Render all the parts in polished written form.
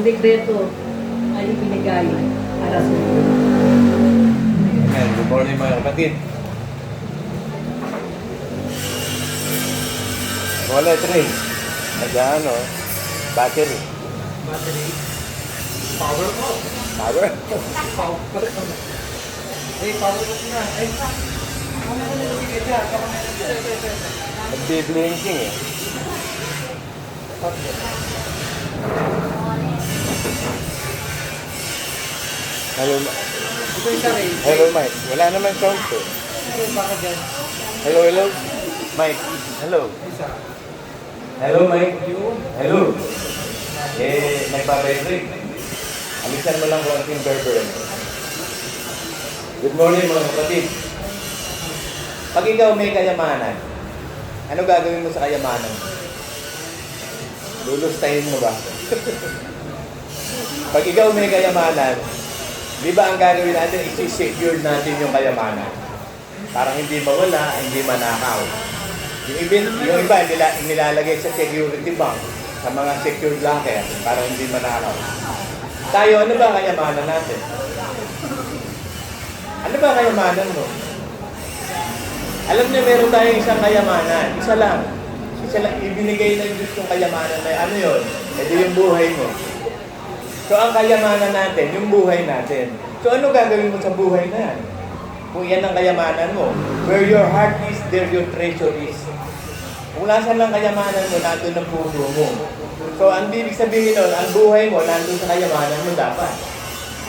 ang dekreto ay ibinigay para sa iyo. Amen. Good morning mga kapatid. Wala tray. Nandiyan o. Battery. Battery. Power off. Power? Power off. Eh, power off na. Eh, ako na nalagay ka dyan. Nagbi-blinking eh. Hello, Ito yung saray. hello Mike. Wala naman sound to. Ito yung baka dyan. Hello, hello. Mike. Hello. Isa. Hello Mike. Yun. Hello. Nagpa-vibrate. Alisan mo lang kung ating berber. Good morning mga kapatid. Pag ikaw may kayamanan, ano gagawin mo sa kayamanan? Lulustahin mo ba? Pag ikaw may kayamanan, di ba ang gagawin natin, isi-secure natin yung kayamanan? Para hindi mawala, hindi manakaw. Yung iba, nilalagay sa security bank, sa mga secured locker, para hindi manakaw. Tayo, ano ba ang kayamanan natin? Ano ba ang kayamanan mo? Alam niyo, meron tayong isang kayamanan. Isa lang. Ibinigay ng Diyos yung kayamanan na ano yun? Ito yung buhay mo. So, ang kayamanan natin, yung buhay natin. So, ano gagawin mo sa buhay na yan? Kung yan ang kayamanan mo. Where your heart is, there your treasure is. Kung nasan lang kayamanan mo, nandun ang puso mo. So, ang ibig sabihin nun, ang buhay mo, nandun sa kayamanan mo dapat.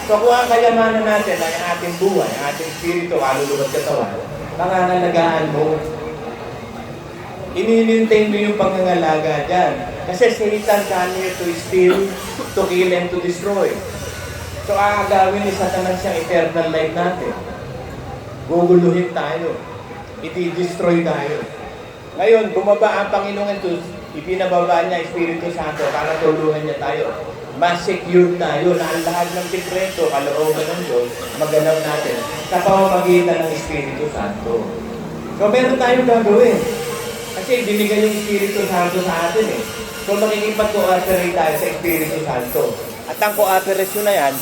So, kung ang kayamanan natin ay ang ating buhay, ang ating spirito, kaluluwa at katawan, pangangalagaan mo. Ininintay mo yung pangangalaga dyan. Kasi Satan come here to steal, to kill, and to destroy. So, aagawin ni Satanas yung eternal life natin. Guguluhin tayo. Iti-destroy tayo. Ngayon, bumaba ang Panginoong Diyos, ipinababa niya Espiritu Santo para tulungan niya tayo. Mas secure tayo na ang lahat ng dekreto, kalooban ng Diyos, maganaw natin sa pamamagitan ng Espiritu Santo. So, meron tayong gagawin. Kasi binigay yung Espiritu Santo sa atin eh. So, makikipag-cooperate tayo sa Espiritu Santo. At ang cooperation na yan,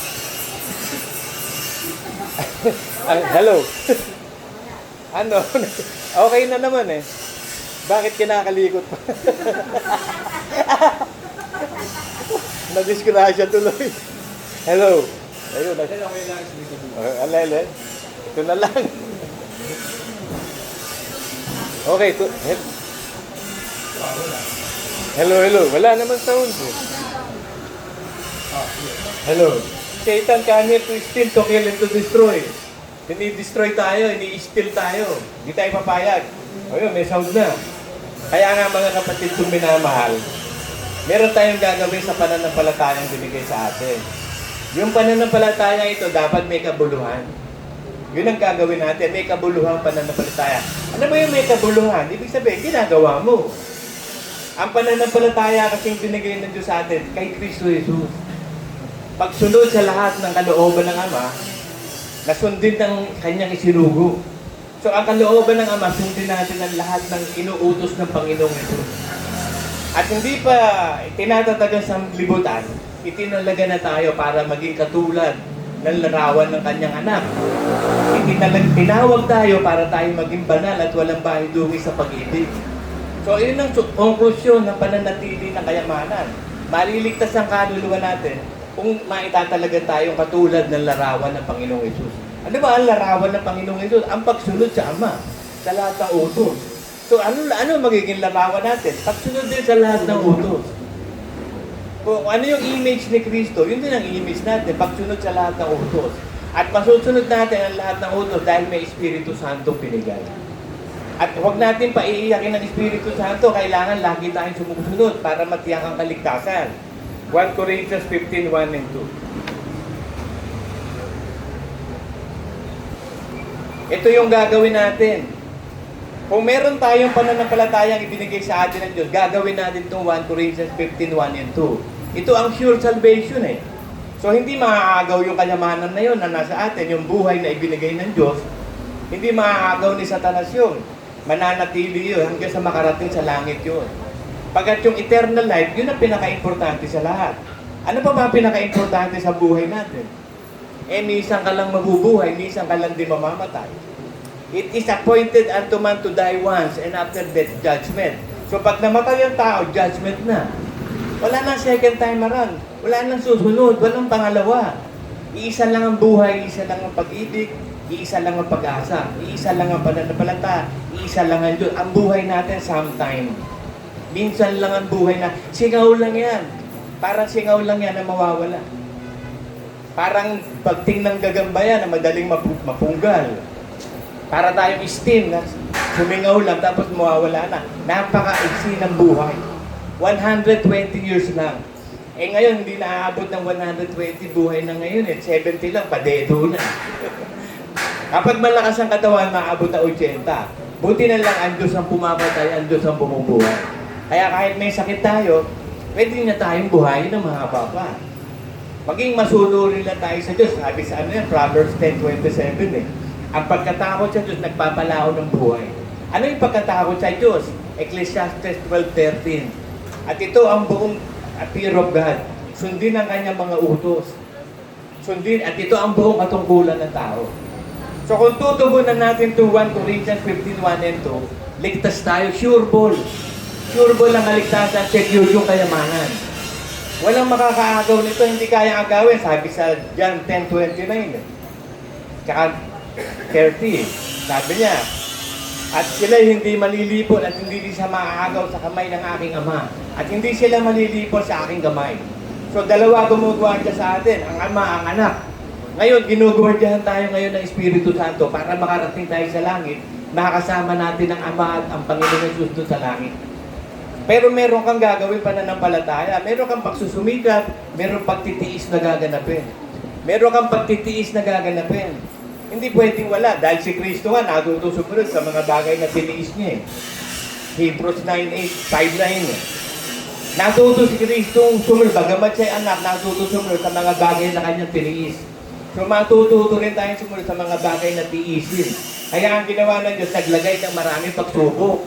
hello. Ano? Okay na naman eh. Bakit kinakalikot pa? Nadisgrasya tuloy. Hello. Ayun. Okay lang. Alele. Ito na lang. Okay. Hello, hello. Wala naman sound. Hello. Satan come here to steal, to kill, and to destroy. Ini-destroy tayo, ini-steal tayo. Hindi tayo papayag. Ayun, may sound na. Kaya nga mga kapatid kong minamahal, meron tayong gagawin sa pananampalatayang binigay sa atin. Yung pananampalataya ito, dapat may kabuluhan. Yun ang gagawin natin, may kabuluhang pananampalataya. Ano ba yung may kabuluhan? Ibig sabihin, ginagawa mo. Ang pananampalataya kasing binigay ng Diyos sa atin, kay Kristo Jesus. Pagsunod sa lahat ng kalooban ng Ama, nasundin ng kanyang isinugo. So, ang kalooban ng Ama, sundin natin ang lahat ng inuutos ng Panginoong ito. At hindi pa tinatatagan sa libutan, itinalaga na tayo para maging katulad ng larawan ng kanyang anak. Tinawag tayo para tayo maging banal at walang bahidungi sa pag-ibig. So, yun ang konklusyon ng pananatili ng kayamanan. Maliligtas ang kaluluwa natin kung maitatalaga tayong katulad ng larawan ng Panginoong Hesus. Ano ba ang larawan ng Panginoong Hesus? Ang pagsunod sa Ama, sa lahat ng utos. So ano magiging larawan natin? Pagsunod din sa lahat ng utos. Kung ano yung image ni Kristo, yun din ang image natin, pagsunod sa lahat ng utos. At masusunod natin ang lahat ng utos dahil may Espiritu Santo pinigay. At huwag natin paiiyakin ng Espiritu Santo, kailangan lagi tayong sumusunod para matiyak ang kaligtasan. 1 Corinthians 15:1 and 2. Ito yung gagawin natin. Kung meron tayong pananampalatayang ibinigay sa atin ng Diyos, gagawin natin itong 1 Corinthians 15:1 and 2. Ito ang sure salvation eh. So hindi maaagaw yung kayamanan na yun na nasa atin, yung buhay na ibinigay ng Diyos, hindi maaagaw ni Satanas yun. Mananatili yun hanggang sa makarating sa langit yun. Pagkat yung eternal life, yun ang pinaka-importante sa lahat. Ano pa ba pinaka-importante sa buhay natin? Minsan ka lang mabubuhay, minsan ka lang di mamamatay. It is appointed unto man to die once, and after death, judgment. So pag namatay ang tao, judgment na. Wala nang second time around. Wala nang susunod. Walang pangalawa. Iisa lang ang buhay, iisa lang ang pag-ibig, iisa lang ang pag-asa, iisa lang ang pananampalataya, iisa lang ang Diyos. Ang buhay natin sometime. Minsan lang ang buhay na, singaw lang yan. Parang singaw lang yan na mawawala. Parang pagting ng gagambaya na madaling mapunggal. Para tayong steam na sumingaw lang tapos mawawala na. Napaka-iksi ng buhay. 120 years lang. Ngayon, hindi naaabot ng 120 buhay na ngayon. 70 lang, padedo na. Kapag malakas ang katawan, maabot na 80. Buti na lang, ang Diyos ang pumapatay, ang Diyos ang bumubuhay. Kaya kahit may sakit tayo, pwede na tayong buhayin ng mahaba pa. Maging masunurin lang tayo sa Diyos. Sabi sa ano yan, Proverbs 10:27 Ang pagkatakot sa Diyos, nagpapalao ng buhay. Ano yung pagkatakot sa Diyos? Ecclesiastes 12:13 At ito ang buong fear of God. Sundin ang kanyang mga utos. Sundin, at ito ang buong katungkulan ng tao. So kung tutubunan natin to 1 Corinthians 15:1 and 2, ligtas tayo, sure ball. Sure ball ang kaligtasan, secure yung kayamanan. Walang makakaagaw nito, hindi kayang agawin. Sabi sa John 10:29 Tsaka 30, sabi niya, at sila'y hindi malilipol at hindi siya maaagaw sa kamay ng aking ama. At hindi sila malilipol sa aking kamay. So dalawa gumugwardya sa atin, ang ama, ang anak. Ngayon, ginugwardyahan tayo ngayon ng Espiritu Santo para makarating tayo sa langit, makakasama natin ang Ama at ang Panginoon Jesus doon sa langit. Pero meron kang gagawin pananampalataya, meron kang pagsusumikap, meron pagtitiis na gaganapin. Meron kang pagtitiis na gaganapin. Hindi pwedeng wala, dahil si Kristo nga natuto sumunod sa mga bagay na tiniis niya eh. Hebrews 9:8, 5:9 Natuto si Kristo sumunod, bagamat siya anak, natuto sumunod sa mga bagay na kanyang tiniis. So matututo rin tayong sumunod sa mga bagay na tiisin. Kaya ang ginawa ng Diyos, naglagay ng maraming pagsubok.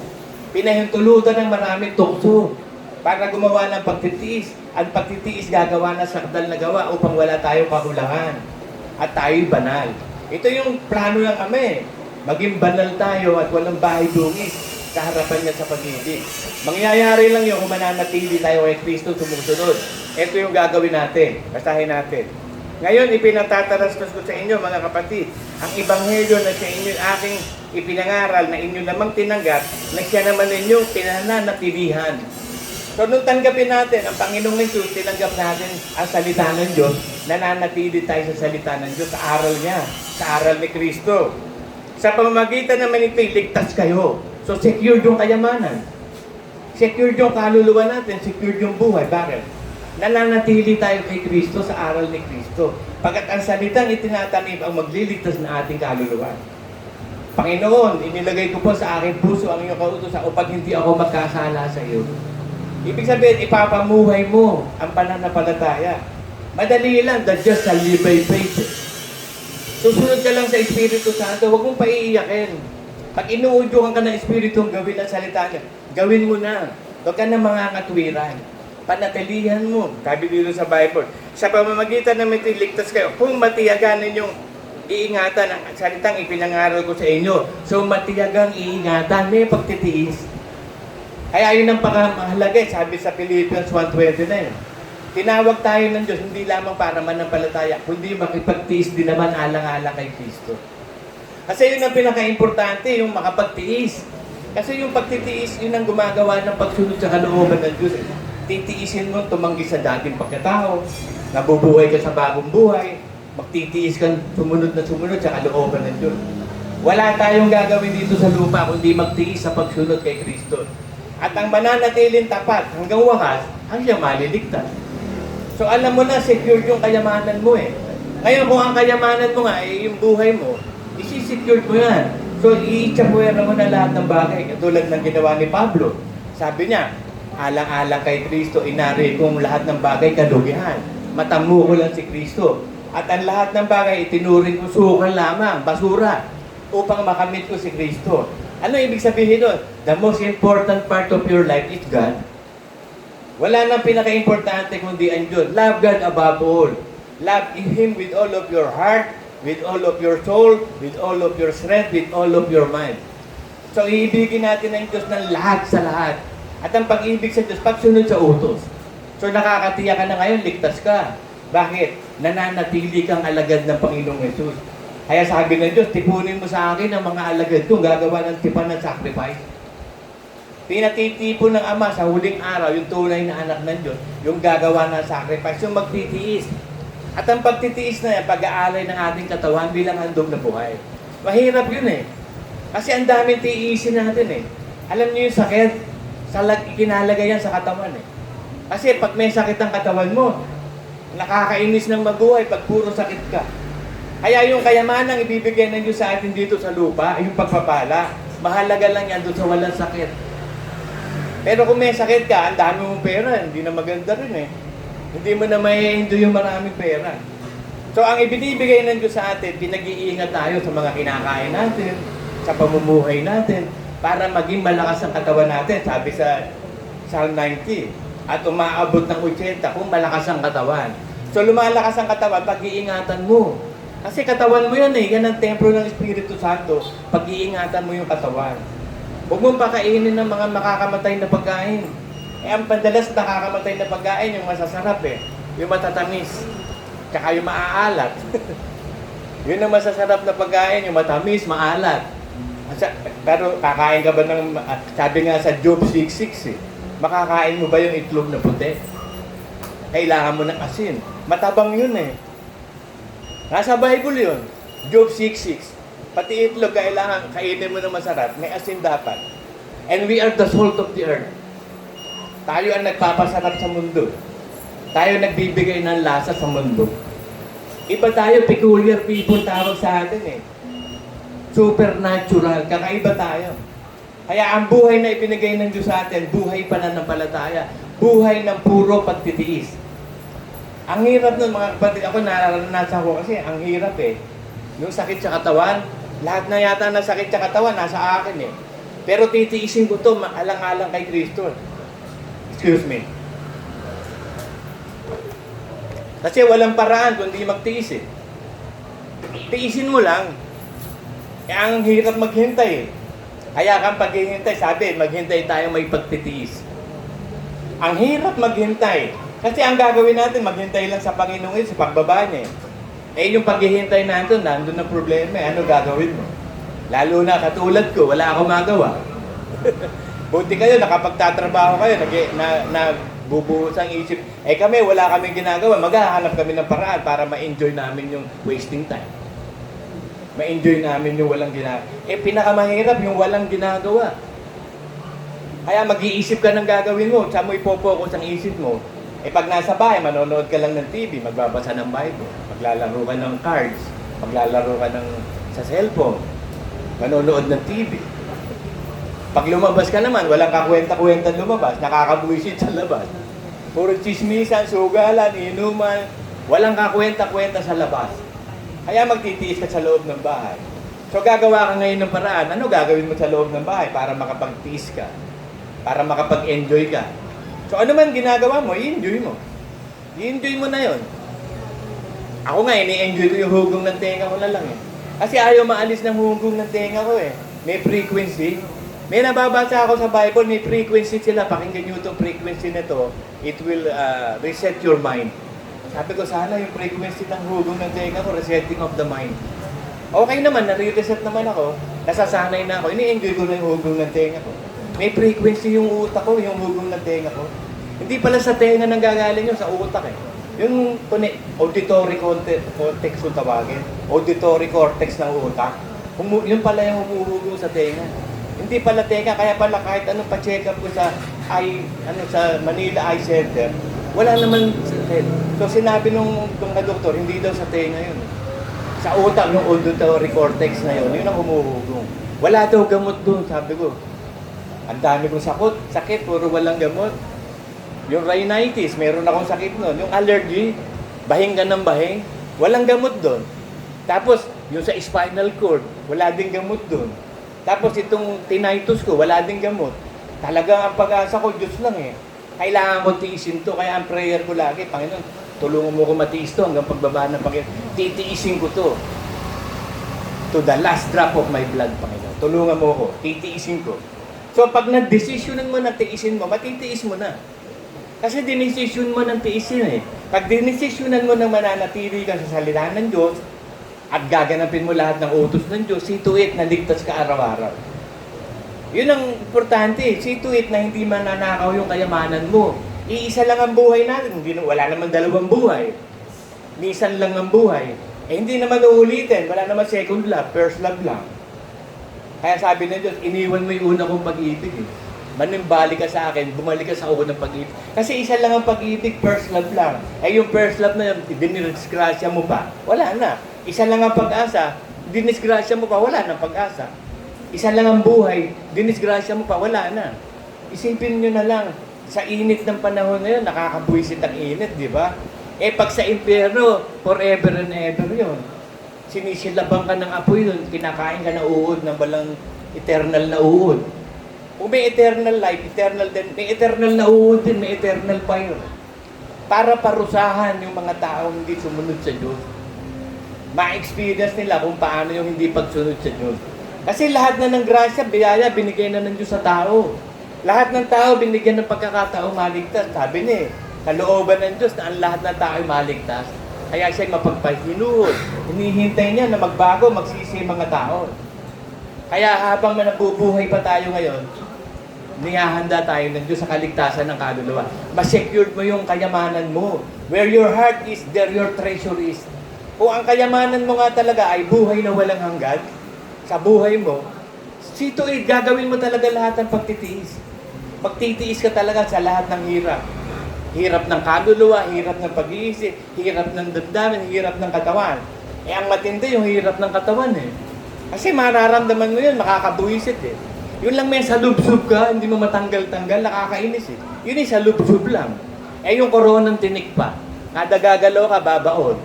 Pinahintulutan ng maraming tukso para gumawa ng pagtitiis. Ang pagtitiis gagawa ng sakdal na gawa upang wala tayong kakulangan at tayo'y banal. Ito yung plano ng Ama. Maging banal tayo at walang bahay dungis sa harapan niya sa pag-ibig. Mangyayari lang yun kung mananatili tayo kay Kristo sumusunod. Ito yung gagawin natin. Basahin natin. Ngayon, ipinatatarastas ko sa inyo, mga kapatid, ang ebanghelyo na sa inyo aking ipinangaral na inyo namang tinanggap, na siya naman ninyong pinananatilihan. So, nung tanggapin natin, ang Panginoong Jesus, tinanggap natin ang salita ng Diyos, nananatili tayo sa salita ng Diyos, sa aral niya, sa aral ni Kristo. Sa pamamagitan naman ito, ligtas kayo. So, secure yung kayamanan. Secure yung kaluluwa natin, secure yung buhay. Bakit? Nananatili tayo kay Kristo sa aral ni Kristo. Pagkat ang salitang itinatanim ang magliligtas na ating kaluluwa. Panginoon, inilagay ko po sa aking puso ang iyong kautusan upang hindi ako magkasala sa iyo. Ibig sabihin, ipapamuhay mo ang pananampalataya. Madali lang, that's just a live by faith. Susunod ka lang sa Espiritu Santo, huwag mong paiiyakin. Pag inuudyokan ka ng Espiritu ang gawin ang salita niya, gawin mo na. Huwag ka na mga katwiran. Panatilihan mo. Sabi dito sa Bible, sa pamamagitan ng ligtas kayo, kung matiyagan ninyong iingatan ang salitang ipinangaral ko sa inyo. So matiyagang iingatan, may pagtitiis. Kaya yun ang pagkamahalaga, sabi sa Philippians 1:29. Tinawag tayo ng Diyos, hindi lamang para manampalataya, kundi makipagtiis din naman alang-alang kay Kristo. Kasi yun ang pinaka-importante, yung makapagtiis. Kasi yung pagtitiis, yun ang gumagawa ng pagsunod sa kalooban ng Diyos. Titiisin mo tumanggi sa dating pagkatao, nabubuhay ka sa bagong buhay, magtitiis kang sumunod sa kalooban ng Diyos. Wala tayong gagawin dito sa lupa kundi magtiis sa pagsunod kay Kristo. At ang mananatiling tapat hanggang wakas, ang siya maliligtas. So alam mo na, secure yung kayamanan mo eh. Ngayon kung ang kayamanan mo nga ay yung buhay mo, isi-secure mo yan. So i-chapuera mo na lahat ng bagay, katulad ng ginawa ni Pablo. Sabi niya, alang-alang kay Kristo, inari kong lahat ng bagay kadugihan. Matamu ko lang si Kristo. At ang lahat ng bagay, itinuring ko sukan lamang, basura, upang makamit ko si Kristo. Ano ibig sabihin doon? The most important part of your life is God. Wala nang pinaka-importante kundi ang Diyos. Love God above all. Love Him with all of your heart, with all of your soul, with all of your strength, with all of your mind. So, iibigin natin ang Diyos ng lahat sa lahat. At ang pag-ibig sa Diyos, pagsunod sa utos. So, nakakatiya ka na ngayon, ligtas ka. Bakit? Nananatili kang alagad ng Panginoong Yesus. Kaya sabi ng Diyos, tipunin mo sa akin ang mga alagad kong gagawa ng tipan ng sacrifice. Pinatitipon ng Ama sa huling araw, yung tunay na anak ng Diyos, yung gagawa ng sacrifice, yung magtitiis. At ang pagtitiis na yan, pag-aalay ng ating katawan bilang handog na buhay. Mahirap yun eh. Kasi ang daming tiisin natin eh. Alam niyo yung sakit, ikinalagay yan sa katawan eh. Kasi pag may sakit ang katawan mo, nakakainis ng mabuhay pag puro sakit ka. Kaya yung kayamanang ibibigay ng Diyos sa atin dito sa lupa, yung pagpapala, mahalaga lang yan doon sa walang sakit. Pero kung may sakit ka, ang dami mong pera, hindi na maganda rin eh. Hindi mo na may enjoy yung maraming pera. So ang ibinibigay ng Diyos sa atin, pinag-iingat tayo sa mga kinakain natin, sa pamumuhay natin, para maging malakas ang katawan natin, sabi sa Psalm 90. At umaabot ng 80 kung malakas ang katawan. So lumalakas ang katawan, pag-iingatan mo. Kasi katawan mo yan eh, yan ang templo ng Espiritu Santo, pag-iingatan mo yung katawan. Huwag mong pakainin ng mga makakamatay na pagkain. Eh, ang padalas nakakamatay na pagkain, yung masasarap eh. Yung matatamis. Tsaka yung maaalat. Yun ang masasarap na pagkain, yung matamis, maalat. Pero kakain ka ba ng, sabi nga sa Job 6:6 eh, makakain mo ba yung itlog na puti? Kailangan mo ng asin. Matabang yun eh. Nasa Bible yun. Job 6:6. Pati itlog, kailangan kainin mo ng masarap. May asin dapat. And we are the salt of the earth. Tayo ang nagpapasarap sa mundo. Tayo nagbibigay ng lasa sa mundo. Iba tayo, peculiar people tawag sa atin eh. Supernatural, kakaiba tayo. Kaya ang buhay na ipinigay ng Diyos sa atin, buhay pananampalataya, buhay ng puro pagtitiis. Ang hirap nun mga kapatid, ako nararanasan ko kasi ang hirap eh. Yung sakit sa katawan, lahat na yata na sakit sa katawan, nasa akin eh. Pero titiisin ko to, alang-alang kay Kristo. Excuse me. Kasi walang paraan kundi magtiis eh. Tiisin mo lang. Eh, ang hirap maghintay eh. Kaya kang paghihintay, sabi, maghintay tayo may pagtitiis. Ang hirap maghintay. Kasi ang gagawin natin, maghintay lang sa Panginoon sa pagbaba niya. Eh, yung paghihintay natin, nandun ang problema. Ano gagawin mo? Lalo na, katulad ko, wala akong magawa. Buti kayo, nakapagtatrabaho kayo, bubuhos ang isip. Eh kami, wala kaming ginagawa. Maghahanap kami ng paraan para ma-enjoy namin yung wasting time. Ma-enjoy namin yung walang ginagawa. Eh, pinakamahirap yung walang ginagawa. Kaya mag-iisip ka ng gagawin mo. Saan mo ipopokus ang isip mo? Eh, pag nasa bahay, manonood ka lang ng TV, magbabasa ng Bible, maglalaro ka ng cards, maglalaro ka sa cellphone, manonood ng TV. Pag lumabas ka naman, walang kakwenta-kwenta lumabas, nakakabuisit sa labas. Puro chismisan, sugalan, inuman, walang kakwenta-kwenta sa labas. Kaya magtitiis ka sa loob ng bahay. So gagawa ka ngayon ng paraan. Ano gagawin mo sa loob ng bahay para makapag-tiis ka? Para makapag-enjoy ka? So ano man ginagawa mo, i-enjoy mo. I-enjoy mo na yon. Ako nga, ini-enjoy ko yung hugong ng tenga ko na lang eh. Kasi ayaw maalis ng hugong ng tenga ko eh. May frequency. May nababasa ako sa Bible, may frequency sila. Pakinggan nyo itong frequency na to. It will reset your mind. Sabi ko, sana yung frequency ng hugong ng tenga ko, resetting of the mind. Okay naman, nare-reset naman ako. Nasasanay na ako. Ini-enjoy ko na yung hugong ng tenga ko. May frequency yung utak ko, yung hugong ng tenga ko. Hindi pala sa tenga nang gagaling yun, sa utak eh. Yung auditory cortex kung tawagin. Auditory cortex ng utak. Yun pala yung humuhugong sa tenga. Hindi pala tenga, kaya pala kahit anong pa-check up ko sa sa Manila Eye Center, wala naman sa head. So sinabi nung doktor, hindi daw sa tenga yun. Sa utak, yung auditory cortex na yun ang humuhugong. Wala daw gamot doon, sabi ko. Ang dami kong sakit, puro walang gamot. Yung rhinitis, meron akong sakit nun. Yung allergy, bahing ka ng bahing, walang gamot doon. Tapos, yung sa spinal cord, wala ding gamot doon. Tapos itong tinnitus ko, wala ding gamot. Talagang ang pag-asa ko, Diyos lang eh. Kailangan ko tiisin to. Kaya ang prayer ko lagi, Panginoon, tulungan mo ko matiis to hanggang pagbaba ng Panginoon. Titiisin ko to. To the last drop of my blood, Panginoon. Tulungan mo ko. Titiisin ko. So pag nag-desisyonan mo na tiisin mo, matitiis mo na. Kasi dinesisyon mo ng tiisin eh. Pag dinesisyonan mo na mananatili ka sa salita ng Diyos, at gaganapin mo lahat ng utos ng Diyos, see to it na ligtas ka araw-araw. Yun ang importante. See to it na hindi mananakaw yung kayamanan mo. Iisa lang ang buhay natin. Wala naman dalawang buhay. Minsan lang ang buhay. Eh hindi naman uulitin. Wala naman second love. First love lang. Kaya sabi ng Diyos, iniwan mo yung una kong pag-ibig. Manimbalik ka sa akin, bumalik ka sa unang pag-ibig. Kasi isa lang ang pag-ibig, first love lang. Eh yung first love na yun, dinisgrasya mo pa, wala na. Isa lang ang pag-asa, dinisgrasya mo pa, wala na pag-asa. Isa lang ang buhay, dinisgrasya mo pa, wala na. Isipin nyo na lang, sa init ng panahon ngayon, nakakabuisit ang init, di ba? Eh pag sa impyerno, forever and ever yun. Sinisilabang ka ng apoy yun, kinakain ka ng uod ng balang eternal na uod. Kung may eternal life, eternal din, may eternal na uod din, may eternal fire. Para parusahan yung mga taong hindi sumunod sa Diyos. Ma-experience nila kung paano yung hindi pagsunod sa Diyos. Kasi lahat na ng grasya, biyaya, binigay na ng Diyos sa tao. Lahat ng tao, binigyan ng pagkakataong maligtas. Sabi niya, kalooban ng Diyos na ang lahat ng tao ay maligtas. Kaya siya mapagpahinuhod. Hinihintay niya na magbago, magsisi mga tao. Kaya habang nabubuhay pa tayo ngayon, niyahanda tayo ng Diyos sa kaligtasan ng kaluluwa. Mas-secured mo yung kayamanan mo. Where your heart is, there your treasure is. Kung ang kayamanan mo nga talaga ay buhay na walang hanggan, sa buhay mo, sito gagawin mo talaga lahat ng pagtitiis. Magtitiis ka talaga sa lahat ng hirap. Hirap ng kaluluwa, hirap ng pag-iisip, hirap ng damdamin, hirap ng katawan. Eh ang matindi yung hirap ng katawan eh. Kasi mararamdaman mo yun, makakabuisit eh. Yun lang may salubsub ka, hindi mo matanggal-tanggal, nakakainis eh. Yun ay salubsub lang. Eh yung koronang tinik pa, kada gagalaw ka, babaon.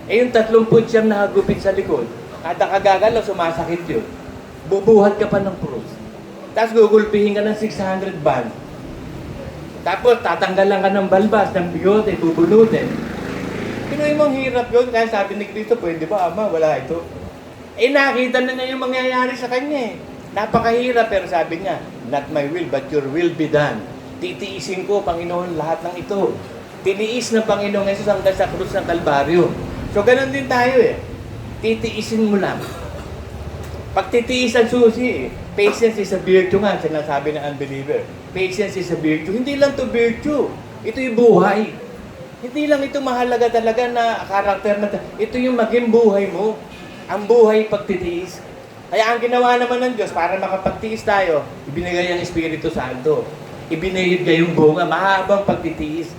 Eh yung 30 siyam na hagupit sa likod, kada kagagalaw, sumasakit yun. Bubuhat ka pa ng krus. Tapos gugulpihin ka ng 600 band. Tapos tatanggalan ka ng balbas, ng bigote, bubunutin. Pinoy mong hirap yun, kaya sabi ni Cristo, pwede ba ama, wala ito. Eh nakita na niya yung mangyayari sa kanya eh. Napakahirap, pero sabi niya, not my will, but your will be done. Titiisin ko, Panginoon, lahat ng ito. Tiniis ng Panginoong Jesus hanggang sa krus ng Kalbaryo. So, ganun din tayo eh. Titiisin mo lang. Pag titiis ang susi eh. Patience is a virtue nga, sinasabi ng unbeliever. Patience is a virtue. Hindi lang to virtue. Ito yung buhay. Hindi lang ito mahalaga talaga na karakter na ito yung maging buhay mo. Ang buhay pagtitiis. Kaya ang ginawa naman ng Diyos para makapagtiis tayo, ibinigay ang Espiritu Santo. Ibinigay yung bunga, mahabang pagtitiis.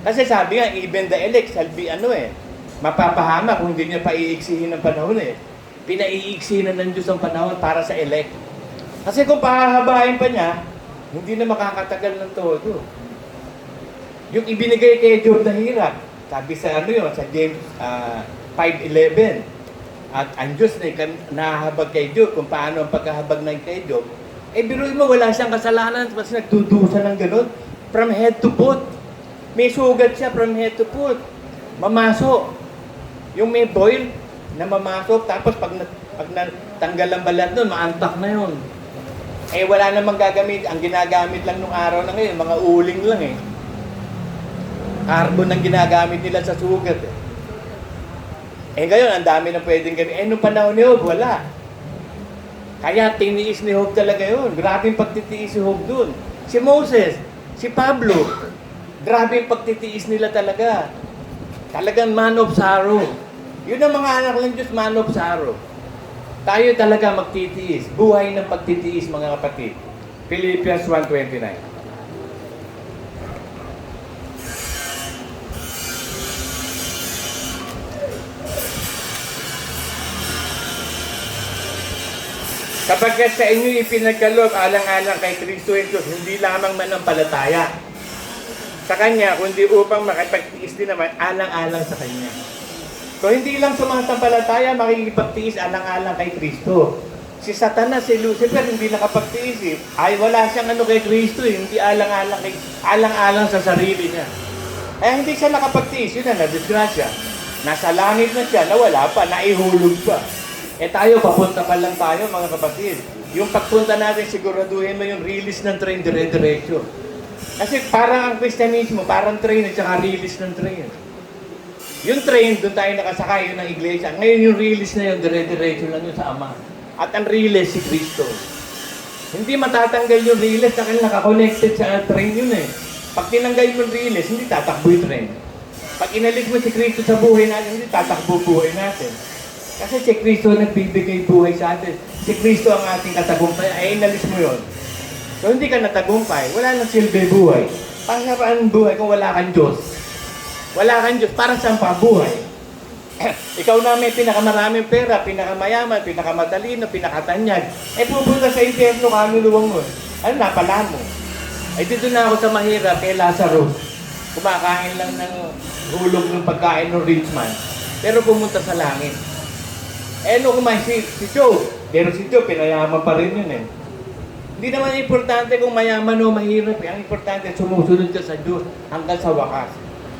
Kasi sabi nga, even the elect shall be mapapahama kung hindi niya paiiksihin ng panahon eh. Pinaiiksihin na ng Diyos ang panahon para sa elect. Kasi kung pahahabain pa niya, hindi na makakatagal ng todo. Yung ibinigay kay Job na hirap, sabi sa sa James 5:11, at ang Diyos na nahahabag kay Job kung paano ang pagkahabag na kay Job, eh biruin mo, wala siyang kasalanan, kasi nagdudusa ng gano'n, from head to foot. May sugat siya from head to foot. Mamasok. Yung may boil na mamasok, tapos pag natanggal ang balat nun, maantak na yun. Eh wala namang gagamit. Ang ginagamit lang nung araw na ngayon, mga uling lang eh. Carbon ang ginagamit nila sa sugat eh. Eh ngayon, ang dami na pwedeng gawin. Eh nung panahon ni Job, wala. Kaya tiniis ni Job talaga yun. Grabing pagtitiis si Job dun. Si Moses, si Pablo, grabing pagtitiis nila talaga. Talagang man of sorrow. Yun ang mga anak ng Diyos, man of sorrow. Tayo talaga magtitiis. Buhay ng pagtitiis, mga kapatid. Philippians 1:29. Kapagkat sa inyo ipinagkaloob alang-alang kay Kristo Jesus, hindi lamang manampalataya sa Kanya, kundi upang makipagtiis din naman alang-alang sa Kanya. So hindi lang sumasampalataya, makikipagtiis alang-alang kay Kristo. Si Satanas, si Lucifer, hindi nakapagtiis eh. Ay, wala siyang ano kay Kristo eh. Hindi alang-alang sa sarili niya. Kaya hindi siya nakapagtiis. Yun na disgrasya. Nasa langit na siya, nawala pa, naihulog pa. Eh tayo, papunta pa lang tayo, mga kapatid. Yung pagpunta natin, siguraduhin mo yung release ng train, dire-diretso. Kasi parang ang Kristyanismo, parang train at saka release ng train. Yung train, doon tayo nakasakay, yun ang iglesia. Ngayon yung release na yun, dire-diretso lang yun sa Ama. At ang release si Kristo. Hindi matatanggal yung release dahil nakakonected sa train yun eh. Pag tinanggal mo yung release, hindi tatakbo yung train. Pag inalis mo si Kristo sa buhay natin, hindi tatakbo buhay natin. Kasi si Kristo nagbibigay buhay sa atin. Si Kristo ang ating katagumpay. Ay, inalis mo yun. So, hindi ka natagumpay. Wala nang silbi buhay. Paano buhay kung wala kang Diyos? Wala kang Diyos. Para saan pa buhay? Ikaw na may pinakamaraming pera, pinakamayaman, pinakamatalino, pinakatanyag. Eh, pupunta sa impyerno, kaluluwang mo. Ano, napala mo. Ay, dito na ako sa mahirap kay Lazarus. Kumakain lang ng hulog ng pagkain ng rich man. Pero pumunta sa langit. Eh, no kumain si Job. Pero si Job, pinayaman pa rin yun eh. Hindi naman importante kung mayaman o mahirap eh. Ang importante, sumusunod ka sa Diyos hanggang sa wakas.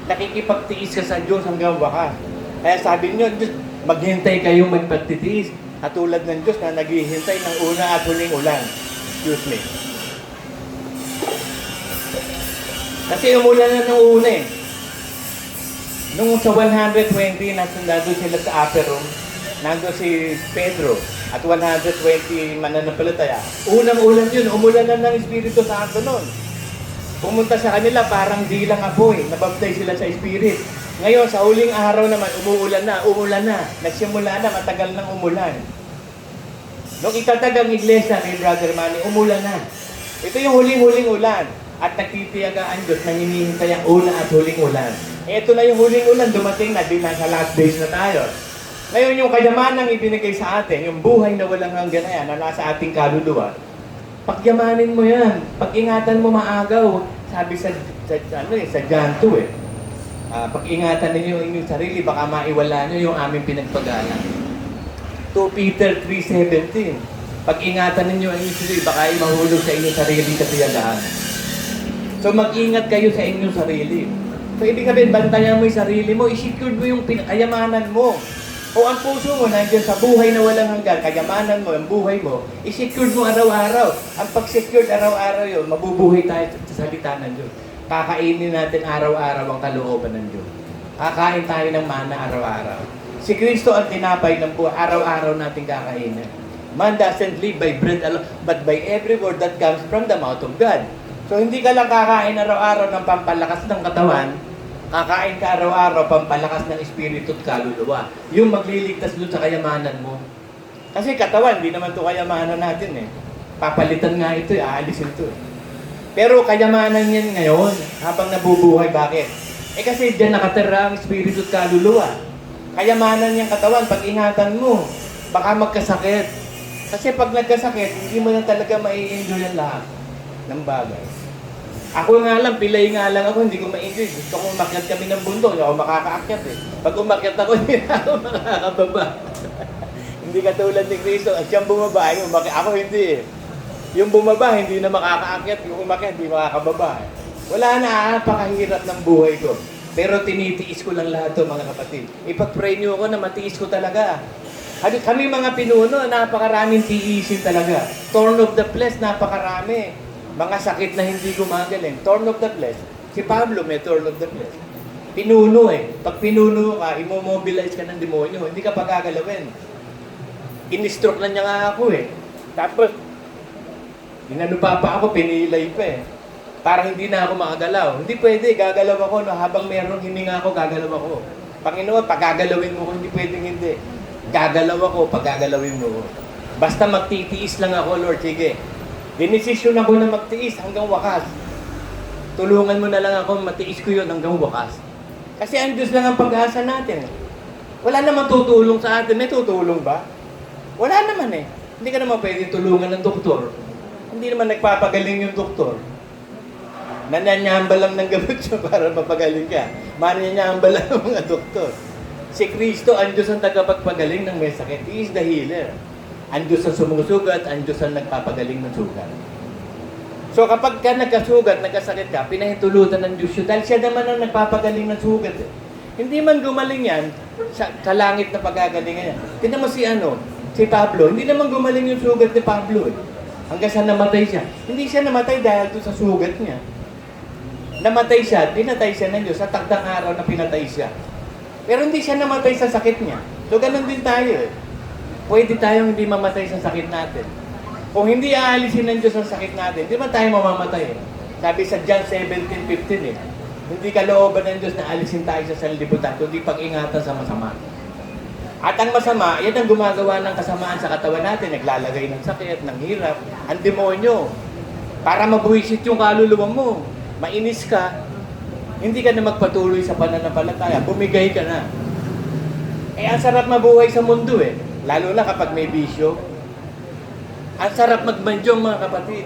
Nakikipagtiis ka sa Diyos hanggang wakas. Kaya sabi niyo, Diyos, maghintay kayong magpagtitiis. Katulad ng Diyos na naghihintay ng una at huling ulan. Excuse me. Kasi umulan na ng una eh. Nung sa 120, nandun sila sa upper room. Nandun si Pedro at 120 mananampalataya. Unang ulan yun, umulan na ng Espiritu Santo nun. Pumunta sa kanila parang dilang apoy, nabaptize sila sa Spirit. Ngayon, sa huling araw naman, umuulan na. Nagsimula na, matagal nang umulan. Nung itatag ang iglesia ni Brother Manny, umulan na. Ito yung huling-huling ulan. At nagtitiyaga ang Diyos na hinihintay ang una at huling ulan. Ito na yung huling ulan, dumating na, di nasa last days na tayo. Ngayon, yung kayamanang ibinigay sa atin, yung buhay na walang hanggan na yan, na nasa ating kaluluwa, pagyamanin mo yan. Pag-ingatan mo maagaw. Sabi sa John 2 eh. Pag-ingatan ninyo ang inyong sarili, baka maiwala nyo yung aming pinagpagalan. 2 Peter 3:17. Pag-ingatan ninyo ang inyong sarili, baka mahulog sa inyong sarili katiyagaan. So mag-ingat kayo sa inyong sarili. So ibig sabihin, bantayan mo yung sarili mo, i-secure mo yung kayamanan mo. O ang puso mo nandiyan sa buhay na walang hanggan, kayamanan mo, ang buhay mo, i-secure mo araw-araw. Ang pag-secure araw-araw yun, mabubuhay tayo sa salita ng Diyos. Kakainin natin araw-araw ang kalooban ng Diyos. Kakain tayo ng mana araw-araw. Si Kristo ang tinapay ng buhay, araw-araw natin kakainin. Man doesn't live by bread alone, but by every word that comes from the mouth of God. So hindi ka lang kakain araw-araw ng pampalakas ng katawan, kakain ka araw-araw, pampalakas ng espiritu at kaluluwa. Yung magliligtas doon sa kayamanan mo. Kasi katawan, di naman ito kayamanan natin eh. Papalitan nga ito eh, aalisin ito eh. Pero kayamanan yan ngayon, habang nabubuhay, bakit? Eh kasi dyan nakatira ang espiritu at kaluluwa. Kayamanan yung katawan, pag-ingatan mo, baka magkasakit. Kasi pag nagkasakit, hindi mo na talaga mai-enjoy ang lahat ng bagay. Ako nga lang, pilay nga lang ako, hindi ko ma-enjoy. Gusto ko umakyat kami ng bundok, hindi ako makakaakyat eh. Pag umakyat ako, hindi na ako makakababa. Hindi katulad ni Kristo, at siyang bumaba, ay umakyat. Ako hindi eh. Yung bumaba, hindi na makakaakyat. Yung umakyat, hindi makakababa eh. Wala na, napakahirap ng buhay ko. Pero tinitiis ko lang lahat to, mga kapatid. Ipag-pray niyo ako na matiis ko talaga. Kami mga pinuno, napakaraming tiisin talaga. Thorn of the flesh, napakarami. Mga sakit na hindi gumagaling. Thorn of the flesh. Si Pablo may thorn of the flesh. Pinuno eh. Pag pinuno ka, imomobilize ka ng demonyo. Hindi ka pagagalawin. In-stroke na niya nga ako eh. Tapos, inanupapa ako, pinilay pa eh. Parang hindi na ako makagalaw. Hindi pwede, gagalaw ako. No? Habang merong hininga ako, gagalaw ako. Panginoon, pagagalawin mo ko, hindi pwedeng hindi. Gagalaw ako, pagagalawin mo ko. Basta magtitiis lang ako, Lord, sige. Dinesisyon ako na magtiis hanggang wakas. Tulungan mo na lang ako, matiis ko yun hanggang wakas. Kasi ang Diyos lang ang pag-asa natin. Wala naman tutulong sa atin. May tutulong ba? Wala naman eh. Hindi ka naman pwede tulungan ng doktor. Hindi naman nagpapagaling yung doktor. Nananyamba lang ng gamot siya para mapagaling ka. Mananyamba lang ng mga doktor. Si Kristo, ang Diyos ang tagapagpagaling ng may sakit. He is the healer. Ang Diyos ang sumusugat, ang Diyos ang nagpapagaling ng sugat. So kapag ka nagkasugat, nagkasakit ka, pinahintulutan ng Diyos yun. Dahil siya naman ang nagpapagaling ng sugat. Eh. Hindi man gumaling yan, sa langit na pagagalingan yan. Tignan mo si Pablo, hindi naman gumaling yung sugat ni Pablo. Eh. Hanggang sa namatay siya. Hindi siya namatay dahil doon sa sugat niya. Namatay siya, pinatay siya ng Diyos sa takdang araw na pinatay siya. Pero hindi siya namatay sa sakit niya. So ganun din tayo eh. Pwede tayong hindi mamatay sa sakit natin. Kung hindi aalisin ng Diyos ang sakit natin, di ba tayo mamamatay eh? Sabi sa John 17:15 eh. Hindi kalooban ng Diyos na alisin tayo sa sanlibutan, kundi pag-ingatan sa masama. At ang masama, yan ang gumagawa ng kasamaan sa katawan natin. Naglalagay ng sakit, ng hirap, ang demonyo. Para mabuwisit yung kaluluwa mo. Mainis ka, hindi ka na magpatuloy sa pananampalataya. Bumigay ka na. Eh, ang sarap mabuhay sa mundo eh. Lalo na kapag may bisyo. Ang sarap magmandyong mga kapatid.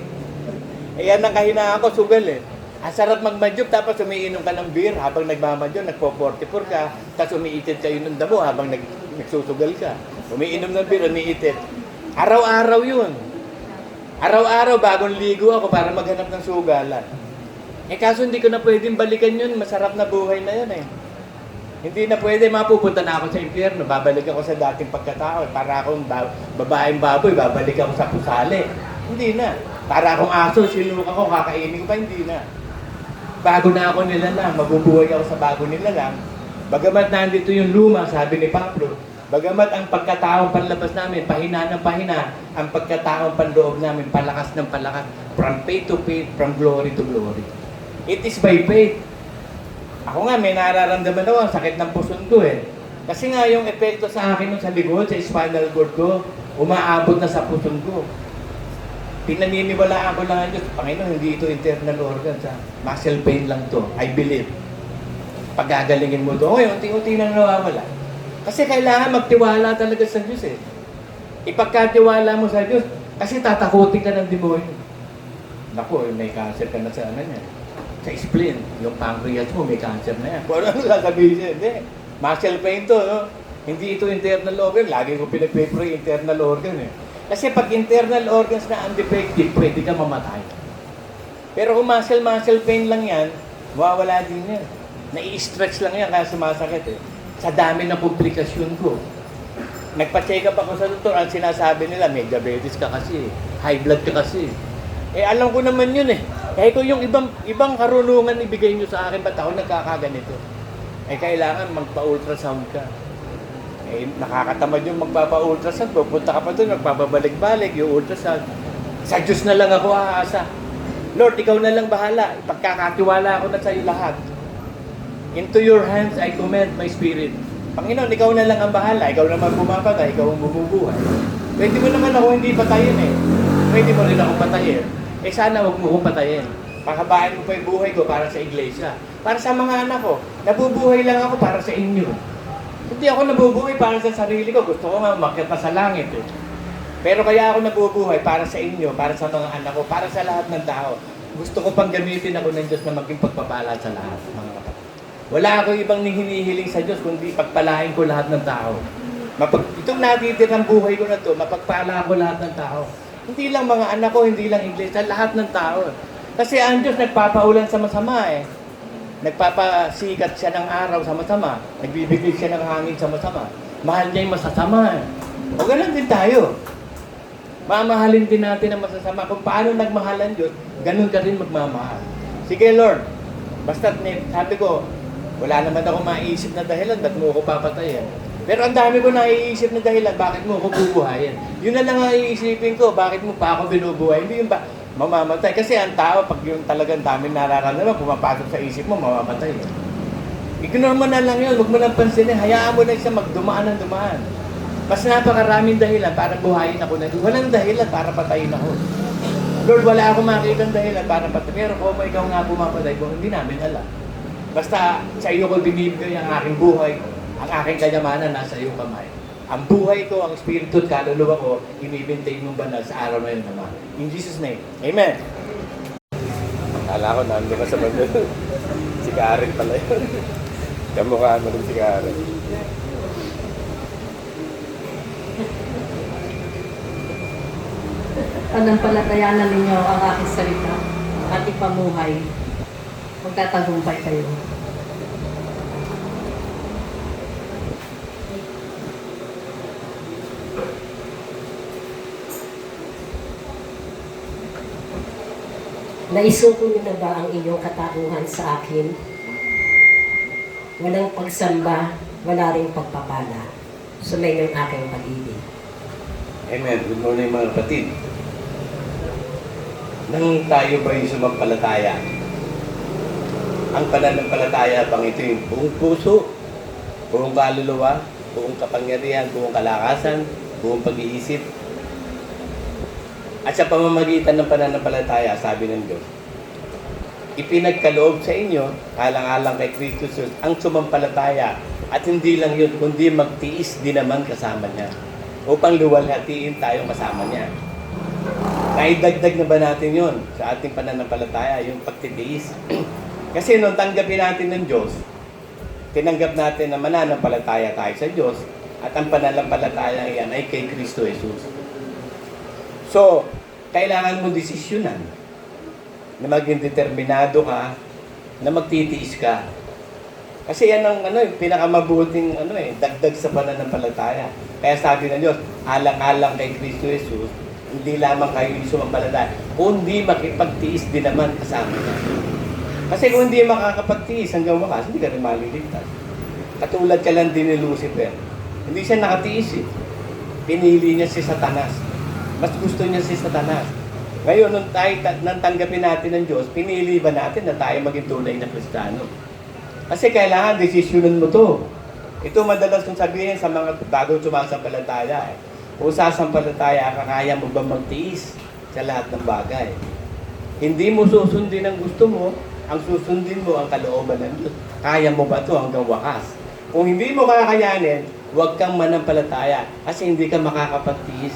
Eh, yan ang kahinaan ko, sugal eh. Ang sarap magmandyong tapos umiinom ka ng beer habang nagmamandyong, nagpo-44 ka, tapos umiitit kayo ng damo habang nagsusugal ka. Umiinom ng beer, umiitit. Araw-araw yun. Araw-araw bagong ligo ako para maghanap ng sugalan. Eh kaso hindi ko na pwedeng balikan yun, masarap na buhay na yun eh. Hindi na pwede, mapupunta na ako sa impyerno, babalik ako sa dating pagkatao. Para akong babaeng baboy, babalik ako sa pusali. Hindi na. Para akong aso, sinuk ako, kakainin ko pa, hindi na. Bago na ako nilalang, mabubuhay ako sa bago nilalang. Bagamat nandito yung luma, sabi ni Pablo, bagamat ang pagkataong panlabas namin, pahina ng pahina, ang pagkataong panloob namin, palakas ng palakas, from faith to faith, from glory to glory. It is by faith. Ako nga, may nararamdaman ako, ang sakit ng puson ko eh. Kasi nga, yung epekto sa akin sa likod, sa spinal cord ko, umaabot na sa puson ko. Pinaniniwalaan ko lang ang Diyos, Panginoon, hindi ito internal organs, muscle pain lang to, I believe. Pagagalingin mo to, unti-unti nang nawawala. Kasi kailangan magtiwala talaga sa Diyos eh. Ipagkatiwala mo sa Diyos, kasi tatakutin ka ng demonyo. Naku, may cancer ka na sa niya. Sa spleen, yung pancreas mo, may cancer na yan. Kung ano sasabihin siya, hindi. Muscle pain to, no? Hindi ito internal organ. Lagi ko pinag-pray internal organ eh. Kasi pag internal organs na undefective, pwede ka mamatay. Pero kung muscle pain lang yan, mawawala din yan. Nai-stretch lang yan kaya sumasakit eh. Sa dami ng komplikasyon ko. Nagpa-check up ako sa doktor, ang sinasabi nila, may diabetes ka kasi, high blood ka kasi. Eh alam ko naman yun eh. Kaya kung yung ibang karunungan ibigay nyo sa akin, ba't ako nagkakaganito? Eh kailangan magpa-ultrasound ka. Eh nakakatamad yung magpapa-ultrasound. Pupunta ka pa doon, magpapabalik-balik yung ultrasound. Sa Diyos na lang ako aasa. Lord, ikaw na lang bahala. Ipagkakatiwala ko na sa iyo lahat. Into your hands I commend my spirit. Panginoon, ikaw na lang ang bahala. Ikaw naman pumapatay, ikaw ang bumubuhay. Pwede mo naman ako hindi patayin eh. Pwede mo rin ako patayin. Eh sana huwag mo kong patayin. Pakabahin ko pa yung buhay ko para sa iglesia. Para sa mga anak ko. Nabubuhay lang ako para sa inyo. Hindi ako nabubuhay para sa sarili ko. Gusto ko nga umakyat pa sa langit eh. Pero kaya ako nabubuhay para sa inyo, para sa mga anak ko, para sa lahat ng tao. Gusto ko pang gamitin ako ng Diyos na maging pagpapala sa lahat, mga kapatid. Wala ako ibang hinihiling sa Diyos, kundi pagpalain ko lahat ng tao. Itong natitirang buhay ko na to, mapagpala ko lahat ng tao. Hindi lang mga anak ko, hindi lang iglesia, lahat ng tao. Kasi ang Diyos nagpapaulan sa masama eh. Nagpapasikat siya ng araw sa masama. Nagbibigay siya ng hangin sa masama. Mahal niya yung masasama eh. O ganun din tayo. Mamahalin din natin ang masasama. Kung paano nagmahal ang Diyos, ganun ka rin magmamahal. Sige Lord, basta't sabi ko, wala naman ako maiisip na dahilan, ba't mo ako papatayin? Pero ang dami ko naiisip na dahilan, bakit mo ako bubuhayin? Yun na lang ang iisipin ko, bakit mo pa ako binubuhay? Hindi yung ba, mamamatay. Kasi ang tao, pag yung talagang daming nararamdaman, pumapasok sa isip mo, mamamatay. Ignore mo na lang yun, huwag mo nang pansinin, hayaan mo na siya magdumaan ng dumaan. Mas napakaraming dahilan para buhayin ako na walang dahilan para patayin ako. Lord, wala akong makikita dahilan para patayin. Pero kung ikaw nga pumapatay ko, hindi namin alam. Basta sa iyo ko binibigay ang aking buhay, ang aking kayamanan nasa iyong kamay. Ang buhay ko, ang espiritu at kaluluwa ko, i-maintain mong banal sa araw na yun naman. In Jesus' name, Amen. Kala ko nandun ka sa bandal. Si Karen pala yun. Kamukhaan mo rin si Karen. Panampalatayanan ninyo ang aking salita, ang ating pamuhay. Magtatagumpay kayo. Naisuko niyo na ba ang inyong katauhan sa akin? Walang pagsamba, wala ring pagpapala. Sumayin ang aking pag-ibig. Amen. Good morning mga kapatid. Nang tayo ba yung sumampalataya? Ang pananampalataya bang ito yung buong puso, buong kaluluwa, buong kapangyarihan, buong kalakasan, buong pag-iisip? At sa pamamagitan ng pananampalataya, sabi ng Diyos, ipinagkaloob sa inyo, alang-alang kay Kristo Jesus, ang sumampalataya. At hindi lang yun, kundi magtiis din naman kasama niya. Upang luwalhatiin tayo kasama niya. Naidagdag na ba natin yun sa ating pananampalataya, yung pagtitiis? Kasi nung tanggapin natin ng Diyos, tinanggap natin na mananampalataya tayo sa Diyos, at ang pananampalataya yan ay kay Kristo Jesus. So, kailangan mo desisyonan na maging determinado ka, na magtitiis ka. Kasi yan ang pinakamabuting dagdag sa pananampalataya. Kaya sabi ng Diyos, alang-alang kay Kristo Jesus, hindi lamang kayo sumampalataya, kundi makipagtiis din naman kasama niya. Kasi kung hindi makakapagtiis hanggang wakas, hindi ka rin maliligtas. Katulad ka lang din ni Lucifer. Hindi siya nakatiis eh. Pinili niya si Satanas. Mas gusto niya si Satanas. Ngayon, nang tanggapin natin ng Diyos, pinili ba natin na tayo maging tunay na Kristiyano? Kasi kailangan, desisyonan mo to. Ito madalas kong sabihin sa mga bagong sumasampalataya. Kung sasampalataya ka, kaya mo ba magtiis sa lahat ng bagay? Hindi mo susundin ang gusto mo, ang susundin mo ang kalooban ng Diyos. Kaya mo ba ito hanggang wakas? Kung hindi mo kakayanin, huwag kang manampalataya kasi hindi ka makakapagtiis.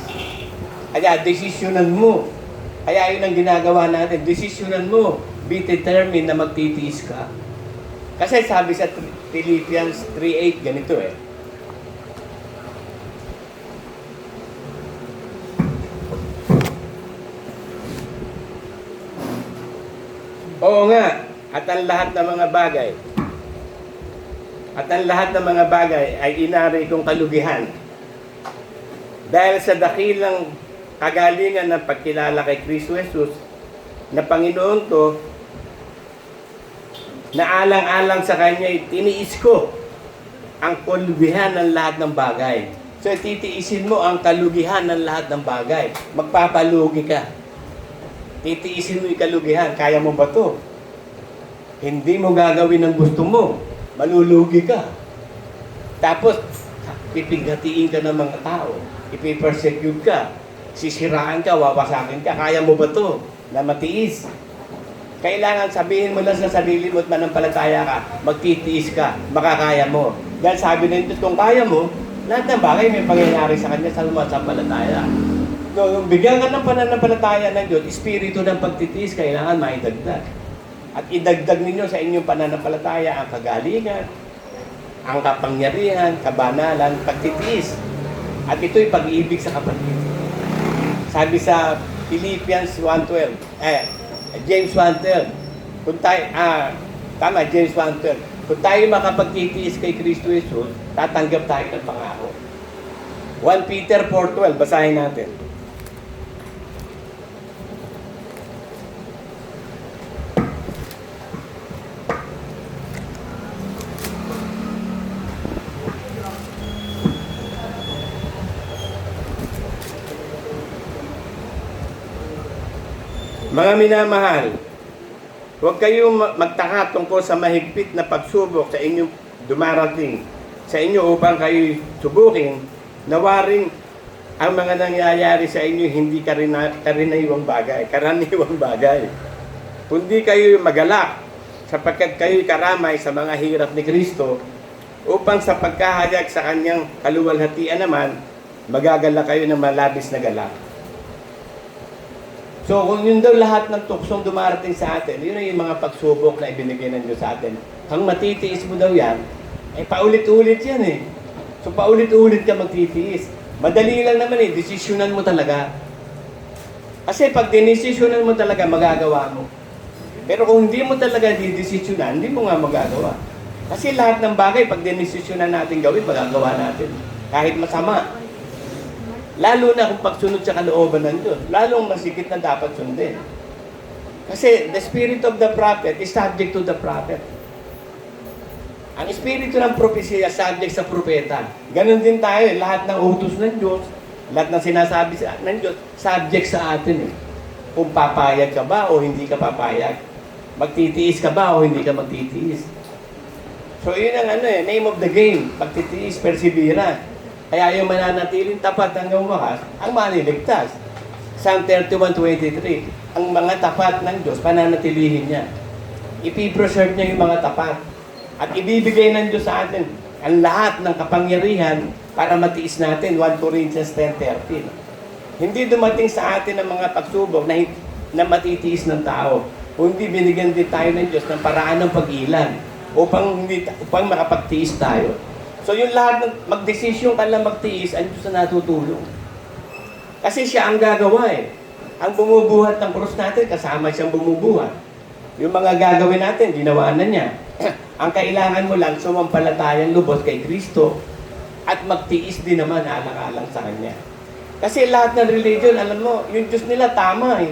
Kaya, desisyonan mo. Kaya yun ang ginagawa natin. Desisyonan mo. Be determined na magtitiis ka. Kasi sabi sa Philippians 3:8, ganito eh. Oo nga, at ang lahat ng mga bagay ay inari kong kalugihan. Dahil sa dakilang kagalingan ng pagkilala kay Kristo Jesus na Panginoon ko, na alang-alang sa Kanya, tiniis ko ang kalugihan ng lahat ng bagay. So, titiisin mo ang kalugihan ng lahat ng bagay. Magpapalugi ka. Titiisin mo yung kalugihan. Kaya mo ba to? Hindi mo gagawin ang gusto mo. Malulugi ka. Tapos, pipighatiin ka ng mga tao. Ipipersecute ka. Sisiraan ka, wawasakin ka. Kaya mo ba to? Na matiis. Kailangan sabihin mo lang sa sarili mo at manampalataya ka, magtitiis ka, makakaya mo. Dahil sabi ng Diyos, kung kaya mo, lahat ng bagay may pangyayari sa Kanya sa sumasampalataya. Kung bigyan ka ng pananampalataya ng Diyos, espiritu ng pagtitiis, kailangan maidagdag. At idagdag ninyo sa inyong pananampalataya ang kagalingan, ang kapangyarihan, kabanalan, pagtitiis. At ito'y pag-ibig sa kapatid. Sabi sa Philippians 1:12, James 1:12. James 1:12. Kung tayo makapagtitiis kay Kristo Jesus, tatanggap tayo ng pangako. 1 Peter 4:12, basahin natin. Mga minamahal, huwag kayong magtaka tungkol sa mahigpit na pagsubok sa inyong dumarating sa inyo upang kayo subukin na waring ang mga nangyayari sa inyo hindi karaniwang bagay. Kundi kayo magalak sapagkat kayo karamay sa mga hirap ni Kristo upang sa pagkahayag sa Kanyang kaluwalhatian naman, magagala kayo ng malabis na galak. So, kung yun daw lahat ng tuksong dumarating sa atin, yun ay yung mga pagsubok na ibinigay ng Diyos sa atin. Kung matitiis mo daw yan, paulit-ulit yan eh. So, paulit-ulit ka magtitiis. Madali lang naman eh, desisyonan mo talaga. Kasi pag dinesisyonan mo talaga, magagawa mo. Pero kung hindi mo talaga didesisyonan, hindi mo nga magagawa. Kasi lahat ng bagay, pag dinesisyonan natin gawin, magagawa natin. Kahit masama. Lalo na kung pagsunod sa kalooban ng Diyos, lalong masikip na dapat sundin. Kasi the spirit of the prophet is subject to the prophet. Ang espiritu ng propesya subject sa propeta. Ganon din tayo, lahat ng utos ng Diyos, lahat ng sinasabi ng Diyos, subject sa atin. Kung papayag ka ba o hindi ka papayag. Magtitiis ka ba o hindi ka magtitiis. So yun ang name of the game. Pagtitiis, persevere. Kaya yung mananatiling tapat hanggang wakas, ang maliligtas. Psalm 31:23, ang mga tapat ng Diyos, pananatilihin niya. Ipipreserve niya yung mga tapat. At ibibigay ng Diyos sa atin ang lahat ng kapangyarihan para matiis natin. 1 Corinthians 10:13. Hindi dumating sa atin ang mga pagsubok na matitiis ng tao. Kundi binigyan din tayo ng Diyos ng paraan ng pag-ilan upang makapagtiis tayo. So yung lahat ng magdesisyon ka lang magtiis, ang Diyos na natutulong. Kasi siya ang gagawa eh. Ang bumubuhat ng krus natin, kasama siyang bumubuhat. Yung mga gagawin natin, ginawa na niya. Ang kailangan mo lang, sumampalatayang lubos kay Kristo at magtiis din naman alang-alang sa Kanya. Kasi lahat ng religion, alam mo, yung Diyos nila tama eh.